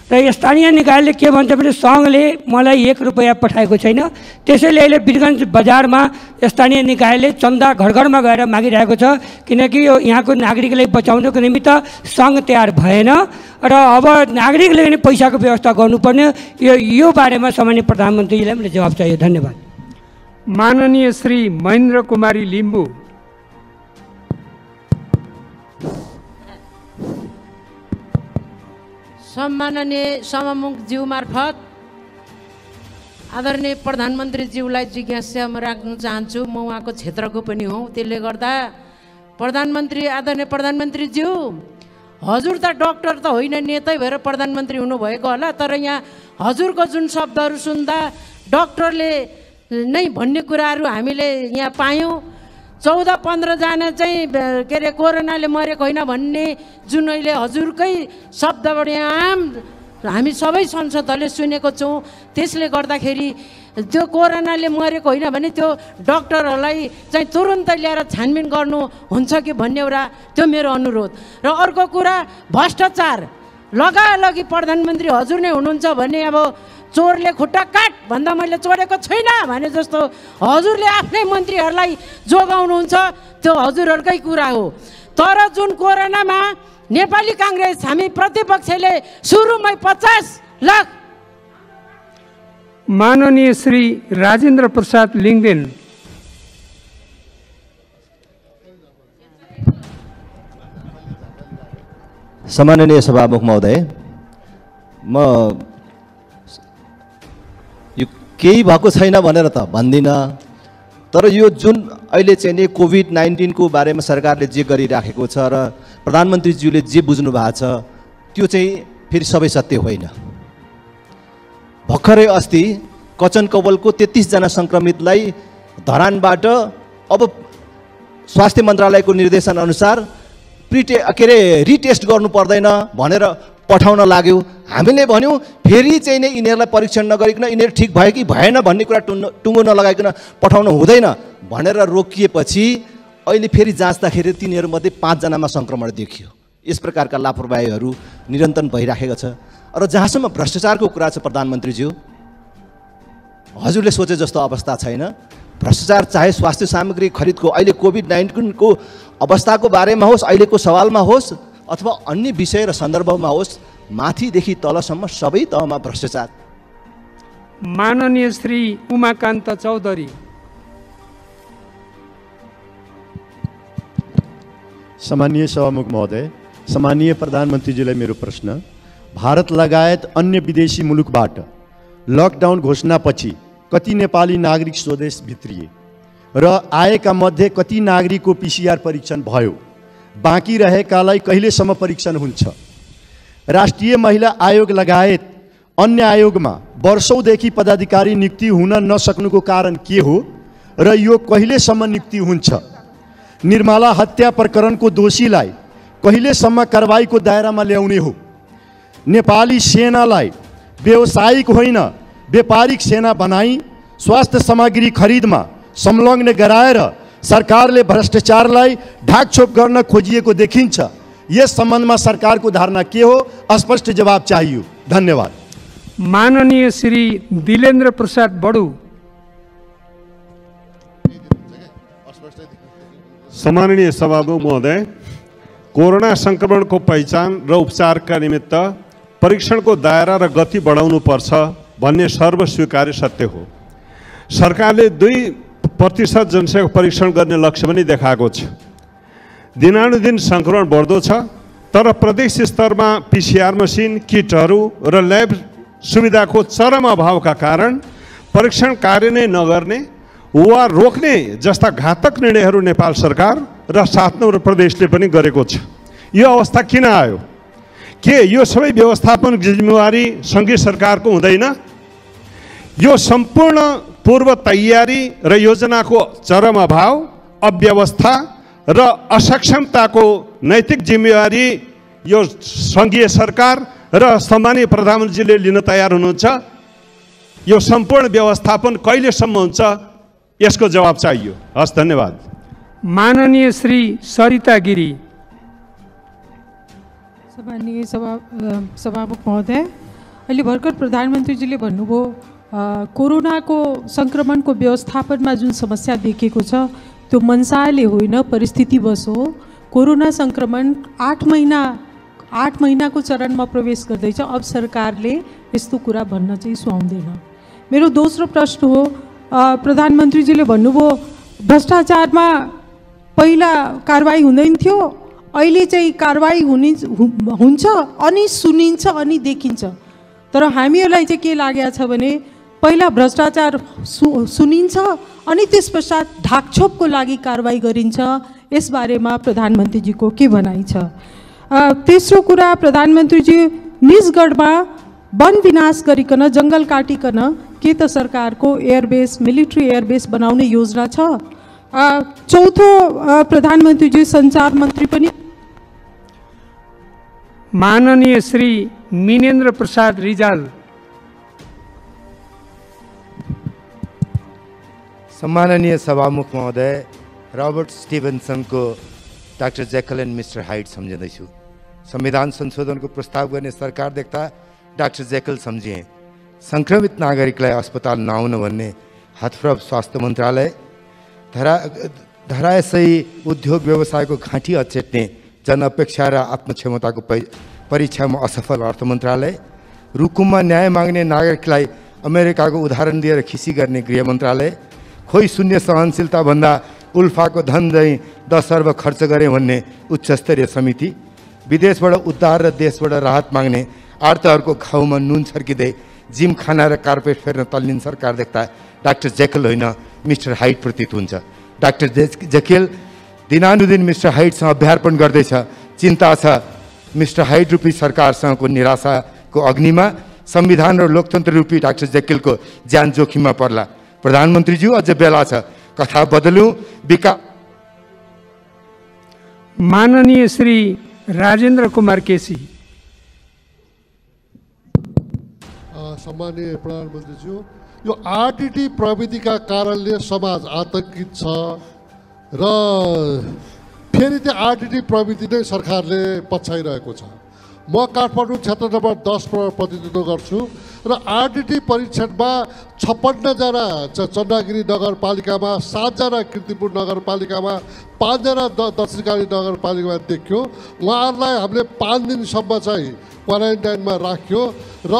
र स्थानीय निकायले के भन्छ भने सङ्घले मलाई 1 रुपैयाँ पठाएको छैन, त्यसैले अहिले वीरगञ्ज बजारमा स्थानीय निकायले चन्दा घर घरमा गएर मागिरहेको छ, किनकि यो यहाँको नागरिकलाई बचाउनको निमित्त सङ्घ तयार भएन र अब नागरिकले पनि पैसाको व्यवस्था गर्नुपर्ने। यो बारेमा सामान्य प्रधानमन्त्रीजीलाई मैले जवाब चाहियो। धन्यवाद। माननीय श्री महेन्द्र कुमारी लिम्बू। सम्माननीय सभामुखज्यू मार्फत आदरणीय प्रधानमन्त्रीज्यूलाई जिज्ञासा म राख्न चाहन्छु। म उहाँको क्षेत्रको पनि हुँ, त्यसले गर्दा आदरणीय प्रधानमन्त्रीज्यू, हजुर त डक्टर त होइन, नेतै भएर प्रधानमन्त्री हुनुभएको होला, तर यहाँ हजुरको जुन शब्दहरू सुन्दा डक्टरले नै भन्ने कुराहरू हामीले यहाँ पायौँ। 14-15 जना चाहिँ के अरे कोरोनाले मरेको होइन भन्ने जुन अहिले हजुरकै शब्दबाट आम हामी सबै संसदहरूले सुनेको छौँ। त्यसले गर्दाखेरि त्यो कोरोनाले मरेको होइन भने त्यो डक्टरहरूलाई चाहिँ तुरुन्तै ल्याएर छानबिन गर्नु हुन्छ कि भन्ने एउटा त्यो मेरो अनुरोध। र अर्को कुरा, भ्रष्टाचार लगालगी प्रधानमन्त्री हजुर नै हुनुहुन्छ भने अब चोरले खुट्टा काट भन्दा मैले चोरेको छैन भने जस्तो हजुरले आफ्नै मन्त्रीहरूलाई जोगाउनुहुन्छ, त्यो हजुरहरूकै कुरा हो। तर जुन कोरोनामा नेपाली काङ्ग्रेस हामी प्रतिपक्षले सुरुमै 50 लाख। माननीय श्री राजेन्द्र प्रसाद लिङ्गदेन। सम्माननीय सभामुख महोदय, म यो केही भएको छैन भनेर त भन्दिनँ, तर यो जुन अहिले चाहिँ नि कोभिड-19 को बारेमा सरकारले जे गरिराखेको छ र प्रधानमन्त्रीज्यूले जे बुझ्नु भएको छ त्यो चाहिँ फेरि सबै सत्य होइन। भर्खरै अस्ति कचन कवलको 33 जना सङ्क्रमितलाई धरानबाट अब स्वास्थ्य मन्त्रालयको निर्देशन अनुसार रिटेस्ट गर्नु पर्दैन भनेर पठाउन लाग्यो। हामीले भन्यौँ फेरि चाहिँ नै यिनीहरूलाई परीक्षण नगरिकन यिनीहरू ठिक भयो कि भएन भन्ने कुरा टुङ्गो नलगाइकन पठाउनु हुँदैन भनेर रोकिएपछि अहिले फेरि जाँच्दाखेरि तिनीहरूमध्ये 5 जनामा सङ्क्रमण देखियो। यस प्रकारका लापरवाहीहरू निरन्तन भइराखेको छ। र जहाँसम्म भ्रष्टाचारको कुरा छ प्रधानमन्त्रीज्यू, हजुरले सोचे जस्तो अवस्था छैन। भ्रष्टाचार चाहे स्वास्थ्य सामग्री खरिदको अहिले कोभिड-19 को अवस्थाको बारेमा होस्, अहिलेको सवालमा होस् अथवा अन्य विषय र सन्दर्भमा होस्, माथिदेखि तलसम्म सबै तहमा भ्रष्टाचार। माननीय श्री उमाकान्त चौधरी। सम्मानीय सभामुख महोदय, सम्मानीय प्रधानमन्त्रीजीलाई मेरो प्रश्न, भारत लगायत अन्य विदेशी मुलुकबाट लकडाउन घोषणापछि कति नेपाली नागरिक स्वदेश भित्रिए र आएका मध्ये कति नागरिकको PCR परीक्षण भयो? बाँकी रहेकालाई कहिलेसम्म परीक्षण हुन्छ? राष्ट्रिय महिला आयोग लगायत अन्य आयोगमा वर्षौँदेखि पदाधिकारी नियुक्ति हुन नसक्नुको कारण के हो र यो कहिलेसम्म नियुक्ति हुन्छ? निर्मला हत्या प्रकरणको दोषीलाई कहिलेसम्म कारबाहीको दायरामा ल्याउने हो? नेपाली सेनालाई व्यावसायिक होइन व्यापारिक सेना बनाई स्वास्थ्य सामग्री खरिदमा संलग्न गराएर सरकारले भ्रष्टाचारलाई ढाकछोप गर्न खोजिएको देखिन्छ। यस सम्बन्धमा सरकारको धारणा के हो? स्पष्ट जवाब चाहियो। धन्यवाद। माननीय श्री दिलेन्द्र प्रसाद बडु। सम्माननीय सभामुख महोदय, कोरोना संक्रमणको पहिचान र उपचारका निमित्त परीक्षणको दायरा र गति बढाउनु पर्छ भन्ने सर्वस्वीकार्य सत्य हो। सरकारले 2% जनसङ्ख्या परीक्षण गर्ने लक्ष्य पनि देखाएको छ। दिनानुदिन सङ्क्रमण बढ्दो छ, तर प्रदेश स्तरमा PCR मसिन, किटहरू र ल्याब सुविधाको चरम अभावका कारण परीक्षण कार्य नै नगर्ने वा रोक्ने जस्ता घातक निर्णयहरू नेपाल सरकार र 7 नम्बर प्रदेशले पनि गरेको छ। यो अवस्था किन आयो? के यो सबै व्यवस्थापन जिम्मेवारी सङ्घीय सरकारको हुँदैन? यो सम्पूर्ण पूर्व तयारी र योजनाको चरम अभाव, अव्यवस्था र असक्षमताको नैतिक जिम्मेवारी यो सङ्घीय सरकार र सम्मानीय प्रधानमन्त्रीले लिन तयार हुनुहुन्छ? यो सम्पूर्ण व्यवस्थापन कहिलेसम्म हुन्छ, यसको जवाब चाहियो। हस्, धन्यवाद। माननीय श्री सरिता गिरी। सम्माननीय सभामुख महोदय, अहिले भर्खर प्रधानमन्त्रीजीले भन्नुभयो कोरोनाको सङ्क्रमणको व्यवस्थापनमा जुन समस्या देखिएको छ त्यो मनसायले होइन, परिस्थितिवश हो। कोरोना सङ्क्रमण 8 महिनाको चरणमा प्रवेश गर्दैछ। अब सरकारले यस्तो कुरा भन्न चाहिँ सुहाउँदैन। मेरो दोस्रो प्रश्न हो, प्रधानमन्त्रीजीले भन्नुभयो भ्रष्टाचारमा पहिला कारवाही हुँदैन थियो, अहिले चाहिँ कारवाही हुन्छ अनि सुनिन्छ अनि देखिन्छ। तर हामीहरूलाई चाहिँ के लागेको छ भने पहिला भ्रष्टाचार सुनिन्छ अनि त्यस पश्चात ढाकछोपको लागि कारवाही गरिन्छ। यसबारेमा प्रधानमन्त्रीजीको के भनाइ छ? तेस्रो कुरा, प्रधानमन्त्रीजी निजगढमा वन विनाश गरिकन, जङ्गल काटिकन के त सरकारको एयरबेस, मिलिट्री एयरबेस बनाउने योजना छ? चौथो, प्रधानमन्त्रीजी सञ्चार मन्त्री पनि। माननीय श्री मिनेन्द्र प्रसाद रिजाल। सम्माननीय सभामुख महोदय, रबर्ट स्टिभेन्सनको doctor Jekyll and mister Hyde सम्झँदैछु। संविधान संशोधनको प्रस्ताव गर्ने सरकार देख्दा डाक्टर जेकल सम्झिए। सङ्क्रमित नागरिकलाई अस्पताल नआउन भन्ने हतप्रभ स्वास्थ्य मन्त्रालय, धराशयी उद्योग व्यवसायको घाँटी अचेट्ने जनअपेक्षा र आत्मक्षमताको परीक्षामा असफल अर्थ मन्त्रालय, रुकुममा न्याय माग्ने नागरिकलाई अमेरिकाको उदाहरण दिएर खिसी गर्ने गृह मन्त्रालय, खोइ शून्य सहनशीलता भन्दा उल्फाको धन चाहिँ 10 अर्ब खर्च गरे भन्ने उच्चस्तरीय समिति, विदेशबाट उद्धार र देशबाट राहत माग्ने आर्तहरूको घाउमा नुन छर्किँदै जिम खाना र कार्पेट फेर्न तल्लिन सरकार देख्दा डाक्टर जेकल होइन मिस्टर हाइड प्रतीत हुन्छ। डाक्टर जेकल दिनानुदिन मिस्टर हाइडसँग अभ्यार्पण गर्दैछ। चिन्ता छ मिस्टर हाइड रूपी सरकारसँगको निराशाको अग्निमा संविधान र लोकतन्त्र रूपी डाक्टर जेकलको ज्यान जोखिममा पर्ला। प्रधानमन्त्रीज्यू, अझ बेला छ, कथा बदलौँ, विकास। माननीय श्री राजेन्द्र कुमार केसी। सम्माननीय प्रधानमन्त्रीज्यू, यो आरटिटी प्रविधिका कारणले समाज आतंकित छ र फेरि त्यो आरटिटी प्रविधि नै सरकारले पछ्याइरहेको छ। म काठमाडौँ क्षेत्र नम्बर 10 प्रतिनिधित्व गर्छु र आरटिटी परीक्षणमा 56 जना चन्द्रगिरी नगरपालिकामा, 7 जना कीर्तिपुर नगरपालिकामा, 5 जना दक्षिणकाली नगरपालिकामा देखियो। उहाँहरूलाई हामीले 5 दिनसम्म चाहिँ क्वारेन्टाइनमा राख्यो र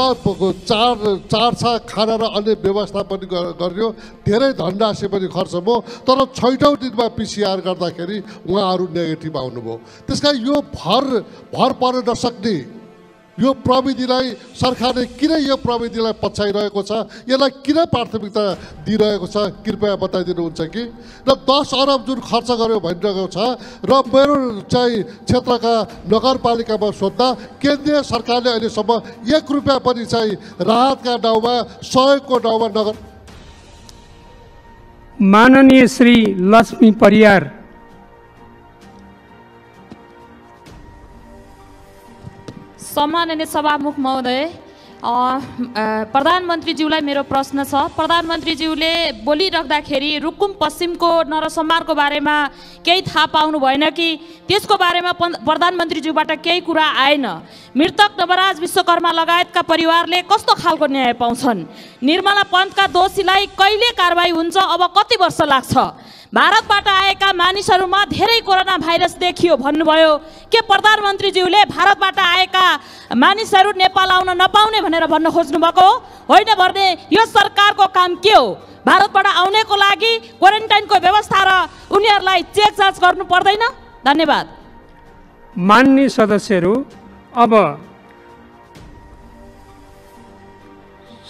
चार खाना र अन्य व्यवस्था पनि गरियो। धेरै धनराशि पनि खर्च भयो, तर 6औँ दिनमा PCR गर्दाखेरि उहाँहरू नेगेटिभ आउनुभयो। त्यसकारण यो भर पर्न नसक्ने यो प्रविधिलाई सरकारले किन यो प्रविधिलाई पछ्याइरहेको छ, यसलाई किन प्राथमिकता दिइरहेको छ, कृपया बताइदिनुहुन्छ कि? र 10 अरब जुन खर्च गर्यो भनिरहेको छ र मेरो चाहिँ क्षेत्रका नगरपालिकामा सोद्धा केन्द्रीय सरकारले अहिलेसम्म 1 रुपियाँ पनि चाहिँ राहतका नाउँमा, सहयोगको नाउँमा नगर। माननीय श्री लक्ष्मी परियार। सम्माननीय सभामुख महोदय, प्रधानमन्त्रीज्यूलाई मेरो प्रश्न छ। प्रधानमन्त्रीज्यूले बोलिराख्दाखेरि रुकुम पश्चिमको नरसंहारको बारेमा केही थाहा पाउनु भएन कि? त्यसको बारेमा प्रधानमन्त्रीज्यूबाट केही कुरा आएन। मृतक नवराज विश्वकर्मा लगायतका परिवारले कस्तो खालको न्याय पाउँछन्? निर्मला पन्तका दोषीलाई कहिले कारबाही हुन्छ? अब कति वर्ष लाग्छ? भारतबाट आएका मानिसहरूमा धेरै कोरोना भाइरस देखियो भन्नुभयो। के प्रधानमन्त्रीज्यूले भारतबाट आएका मानिसहरू नेपाल आउन नपाउने भनेर भन्न खोज्नु भएको हो? होइन भने यो सरकारको काम के हो? भारतबाट आउनेको लागि क्वारेन्टाइनको व्यवस्था र उनीहरूलाई चेक जाँच गर्नु पर्दैन? धन्यवाद। माननीय सदस्यहरू, अब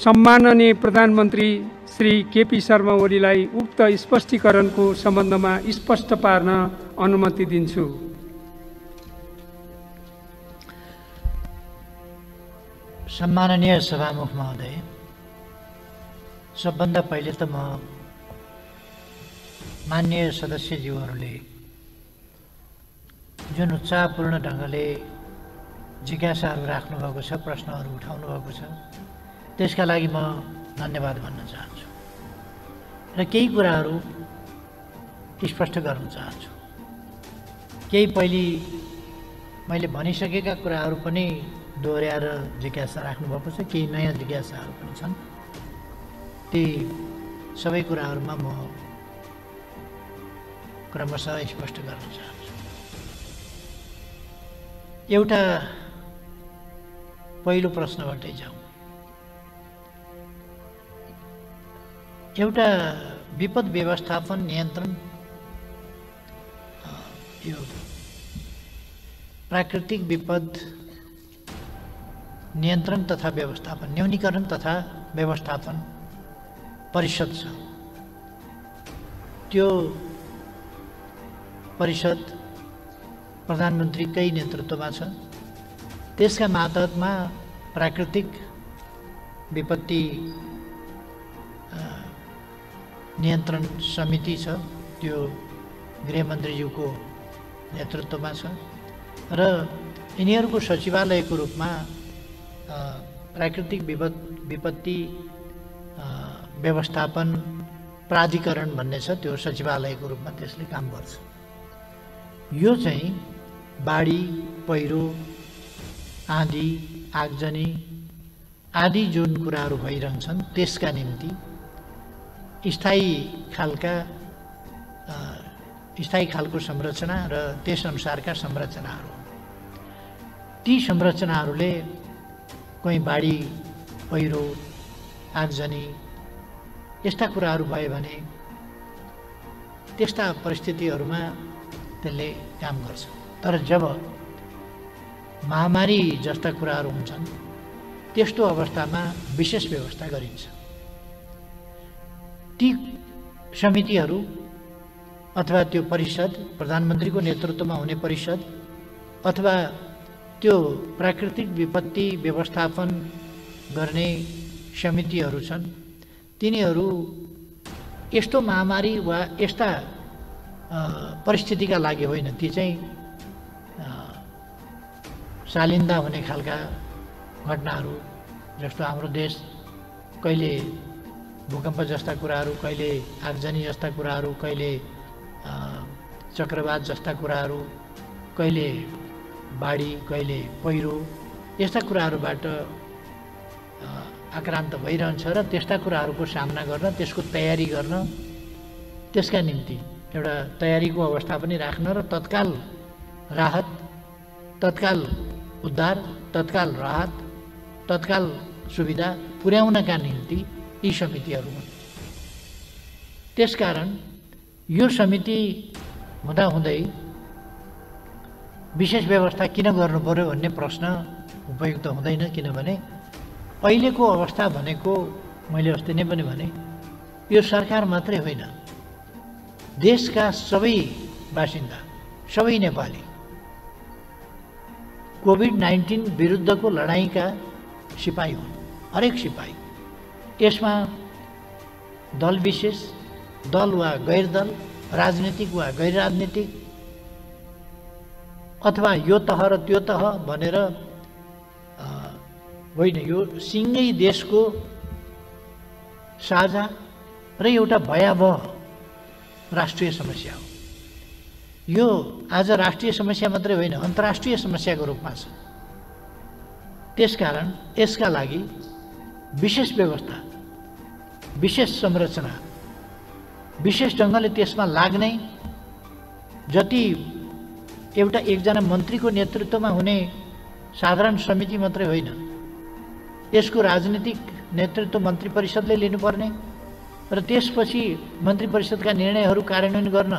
सम्माननीय प्रधानमन्त्री श्री केपी शर्मा ओलीलाई उक्त स्पष्टीकरणको सम्बन्धमा स्पष्ट पार्न अनुमति दिन्छु। सम्माननीय सभामुख महोदय, सबभन्दा पहिले त म माननीय सदस्यज्यूहरूले जुन उत्साहपूर्ण ढङ्गले जिज्ञासाहरू राख्नुभएको छ, प्रश्नहरू उठाउनु भएको छ, त्यसका लागि म धन्यवाद भन्न चाहन्छु र केही कुराहरू स्पष्ट गर्न चाहन्छु। केही पहिले मैले भनिसकेका कुराहरू पनि दोहोऱ्याएर जिज्ञासा राख्नुभएको छ, केही नयाँ जिज्ञासाहरू पनि छन्। ती सबै कुराहरूमा म क्रमशः स्पष्ट गर्न चाहन्छु। एउटा पहिलो प्रश्नबाटै जाउँ। एउटा विपद व्यवस्थापन नियन्त्रण, यो प्राकृतिक विपद नियन्त्रण तथा व्यवस्थापन, न्यूनीकरण तथा व्यवस्थापन परिषद छ। त्यो परिषद प्रधानमन्त्रीकै नेतृत्वमा छ। त्यसका मातहतमा प्राकृतिक विपत्ति नियन्त्रण समिति छ, त्यो गृहमन्त्रीज्यूको नेतृत्वमा छ र यिनीहरूको सचिवालयको रूपमा प्राकृतिक विपत्ति व्यवस्थापन प्राधिकरण भन्ने छ, त्यो सचिवालयको रूपमा त्यसले काम गर्छ। यो चाहिँ बाढी, पहिरो, आँधी, आगजनी आदि जुन कुराहरू भइरहन्छन् त्यसका निम्ति स्थायी खालको संरचना र त्यसअनुसारका संरचनाहरू, ती संरचनाहरूले कहीँ बाढी, पहिरो, आगजनी यस्ता कुराहरू भयो भने त्यस्ता परिस्थितिहरूमा त्यसले काम गर्छ। तर जब महामारी जस्ता कुराहरू हुन्छन् त्यस्तो अवस्थामा विशेष व्यवस्था गरिन्छ। ती समितिहरू अथवा त्यो परिषद, प्रधानमन्त्रीको नेतृत्वमा हुने परिषद अथवा त्यो प्राकृतिक विपत्ति व्यवस्थापन गर्ने समितिहरू छन्, तिनीहरू यस्तो महामारी वा यस्ता परिस्थितिका लागि होइन, ती चाहिँ सालिन्दा हुने खालका घटनाहरू, जस्तो हाम्रो देश कहिले भूकम्प जस्ता कुराहरू, कहिले आगजनी जस्ता कुराहरू, कहिले चक्रवात जस्ता कुराहरू, कहिले बाढी, कहिले पहिरो, यस्ता कुराहरूबाट आक्रान्त भइरहन्छ र त्यस्ता कुराहरूको सामना गर्न, त्यसको तयारी गर्न, त्यसका निम्ति एउटा तयारीको अवस्था पनि राख्न र तत्काल राहत, तत्काल उद्धार, तत्काल राहत, तत्काल सुविधा पुर्याउनका निम्ति यी समितिहरू हुन्। त्यसकारण यो समिति हुँदाहुँदै विशेष व्यवस्था किन गर्नु पर्यो भन्ने प्रश्न उपयुक्त हुँदैन, किनभने अहिलेको अवस्था भनेको मैले अस्ति नै पनि भने यो सरकार मात्रै होइन, देशका सबै बासिन्दा, सबै नेपाली कोभिड-19 विरुद्धको लडाइँका सिपाही हुन्, हरेक सिपाही। यसमा दल विशेष, दल वा गैर दल, राजनीतिक वा गैर राजनीतिक, अथवा यो तह र त्यो तह भनेर होइन, यो सिङ्गै देशको साझा र एउटा भयावह राष्ट्रिय समस्या हो। यो आज राष्ट्रिय समस्या मात्रै होइन, अन्तर्राष्ट्रिय समस्याको रूपमा छ। त्यसकारण यसका लागि विशेष व्यवस्था, विशेष संरचना विशेष ढङ्गले त्यसमा लाग्ने जति एउटा एकजना मन्त्रीको नेतृत्वमा हुने साधारण समिति मात्रै होइन, यसको राजनीतिक नेतृत्व मन्त्री परिषदले लिनुपर्ने र त्यसपछि मन्त्री परिषदका निर्णयहरू कार्यान्वयन गर्न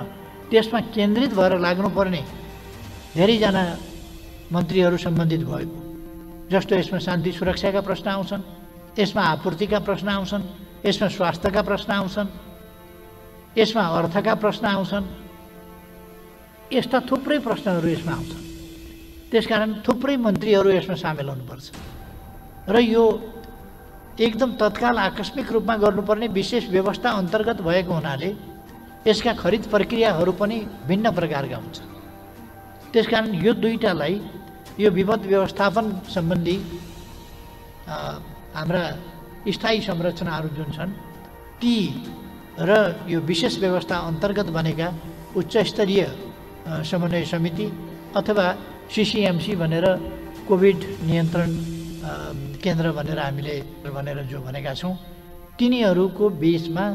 त्यसमा केन्द्रित भएर लाग्नुपर्ने धेरैजना मन्त्रीहरू सम्बन्धित भयो। जस्तो यसमा शान्ति सुरक्षाका प्रश्न आउँछन्, यसमा आपूर्तिका प्रश्न आउँछन्, यसमा स्वास्थ्यका प्रश्न आउँछन्, यसमा अर्थका प्रश्न आउँछन्, यस्ता थुप्रै प्रश्नहरू यसमा आउँछन्। त्यसकारण थुप्रै मन्त्रीहरू यसमा सामेल हुनुपर्छ र यो एकदम तत्काल आकस्मिक रूपमा गर्नुपर्ने विशेष व्यवस्था अन्तर्गत भएको हुनाले यसका खरिद प्रक्रियाहरू पनि भिन्न प्रकारका हुन्छन्। त्यसकारण यो दुईटालाई यो विपद व्यवस्थापन सम्बन्धी हाम्रा स्थायी संरचनाहरू जुन छन् ती र यो विशेष व्यवस्था अन्तर्गत बनेका उच्चस्तरीय समन्वय समिति अथवा सिसिएमसी भनेर कोभिड नियन्त्रण केन्द्र भनेर हामीले जो भनेका छौँ, तिनीहरूको बिचमा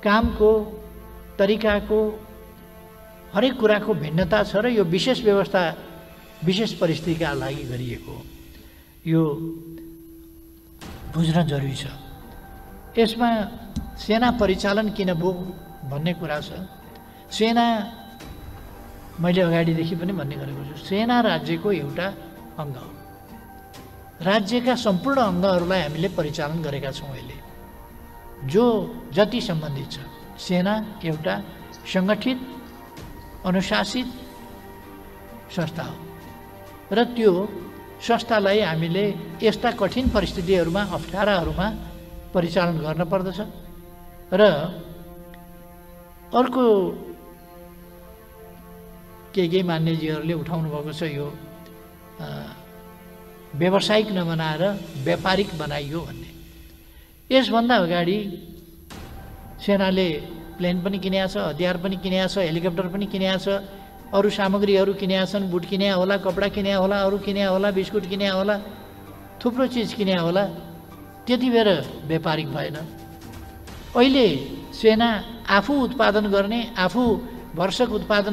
कामको तरिकाको हरेक कुराको भिन्नता छ र यो विशेष व्यवस्था विशेष परिस्थितिका लागि गरिएको हो। यो बुझ्न जरुरी छ। यसमा सेना परिचालन किन भयो भन्ने कुरा छ। सेना मैले अगाडिदेखि पनि भन्ने गरेको छु, सेना राज्यको एउटा अङ्ग हो। राज्यका सम्पूर्ण अङ्गहरूलाई हामीले परिचालन गरेका छौँ। अहिले जो जति सम्बन्धित छ, सेना एउटा सङ्गठित अनुशासित संस्था हो र त्यो संस्थालाई हामीले यस्ता कठिन परिस्थितिहरूमा अप्ठ्याराहरूमा परिचालन गर्न पर्दछ। र अर्को केही मान्यजीहरूले उठाउनु भएको छ, यो व्यावसायिक नबनाएर व्यापारिक बनाइयो भन्ने। यसभन्दा अगाडि सेनाले प्लेन पनि किनेको छ, हतियार पनि किनेको छ, हेलिकप्टर पनि किनेको छ, अरू सामग्रीहरू किनेका छन्, बुट किनेको होला, कपडा किनेको होला, अरू किनेको होला, बिस्कुट किनेको होला, थुप्रो चिज किनेको होला। त्यति बेर व्यापारिक भएन। अहिले सेना आफू उत्पादन गर्ने, आफू भरसक उत्पादन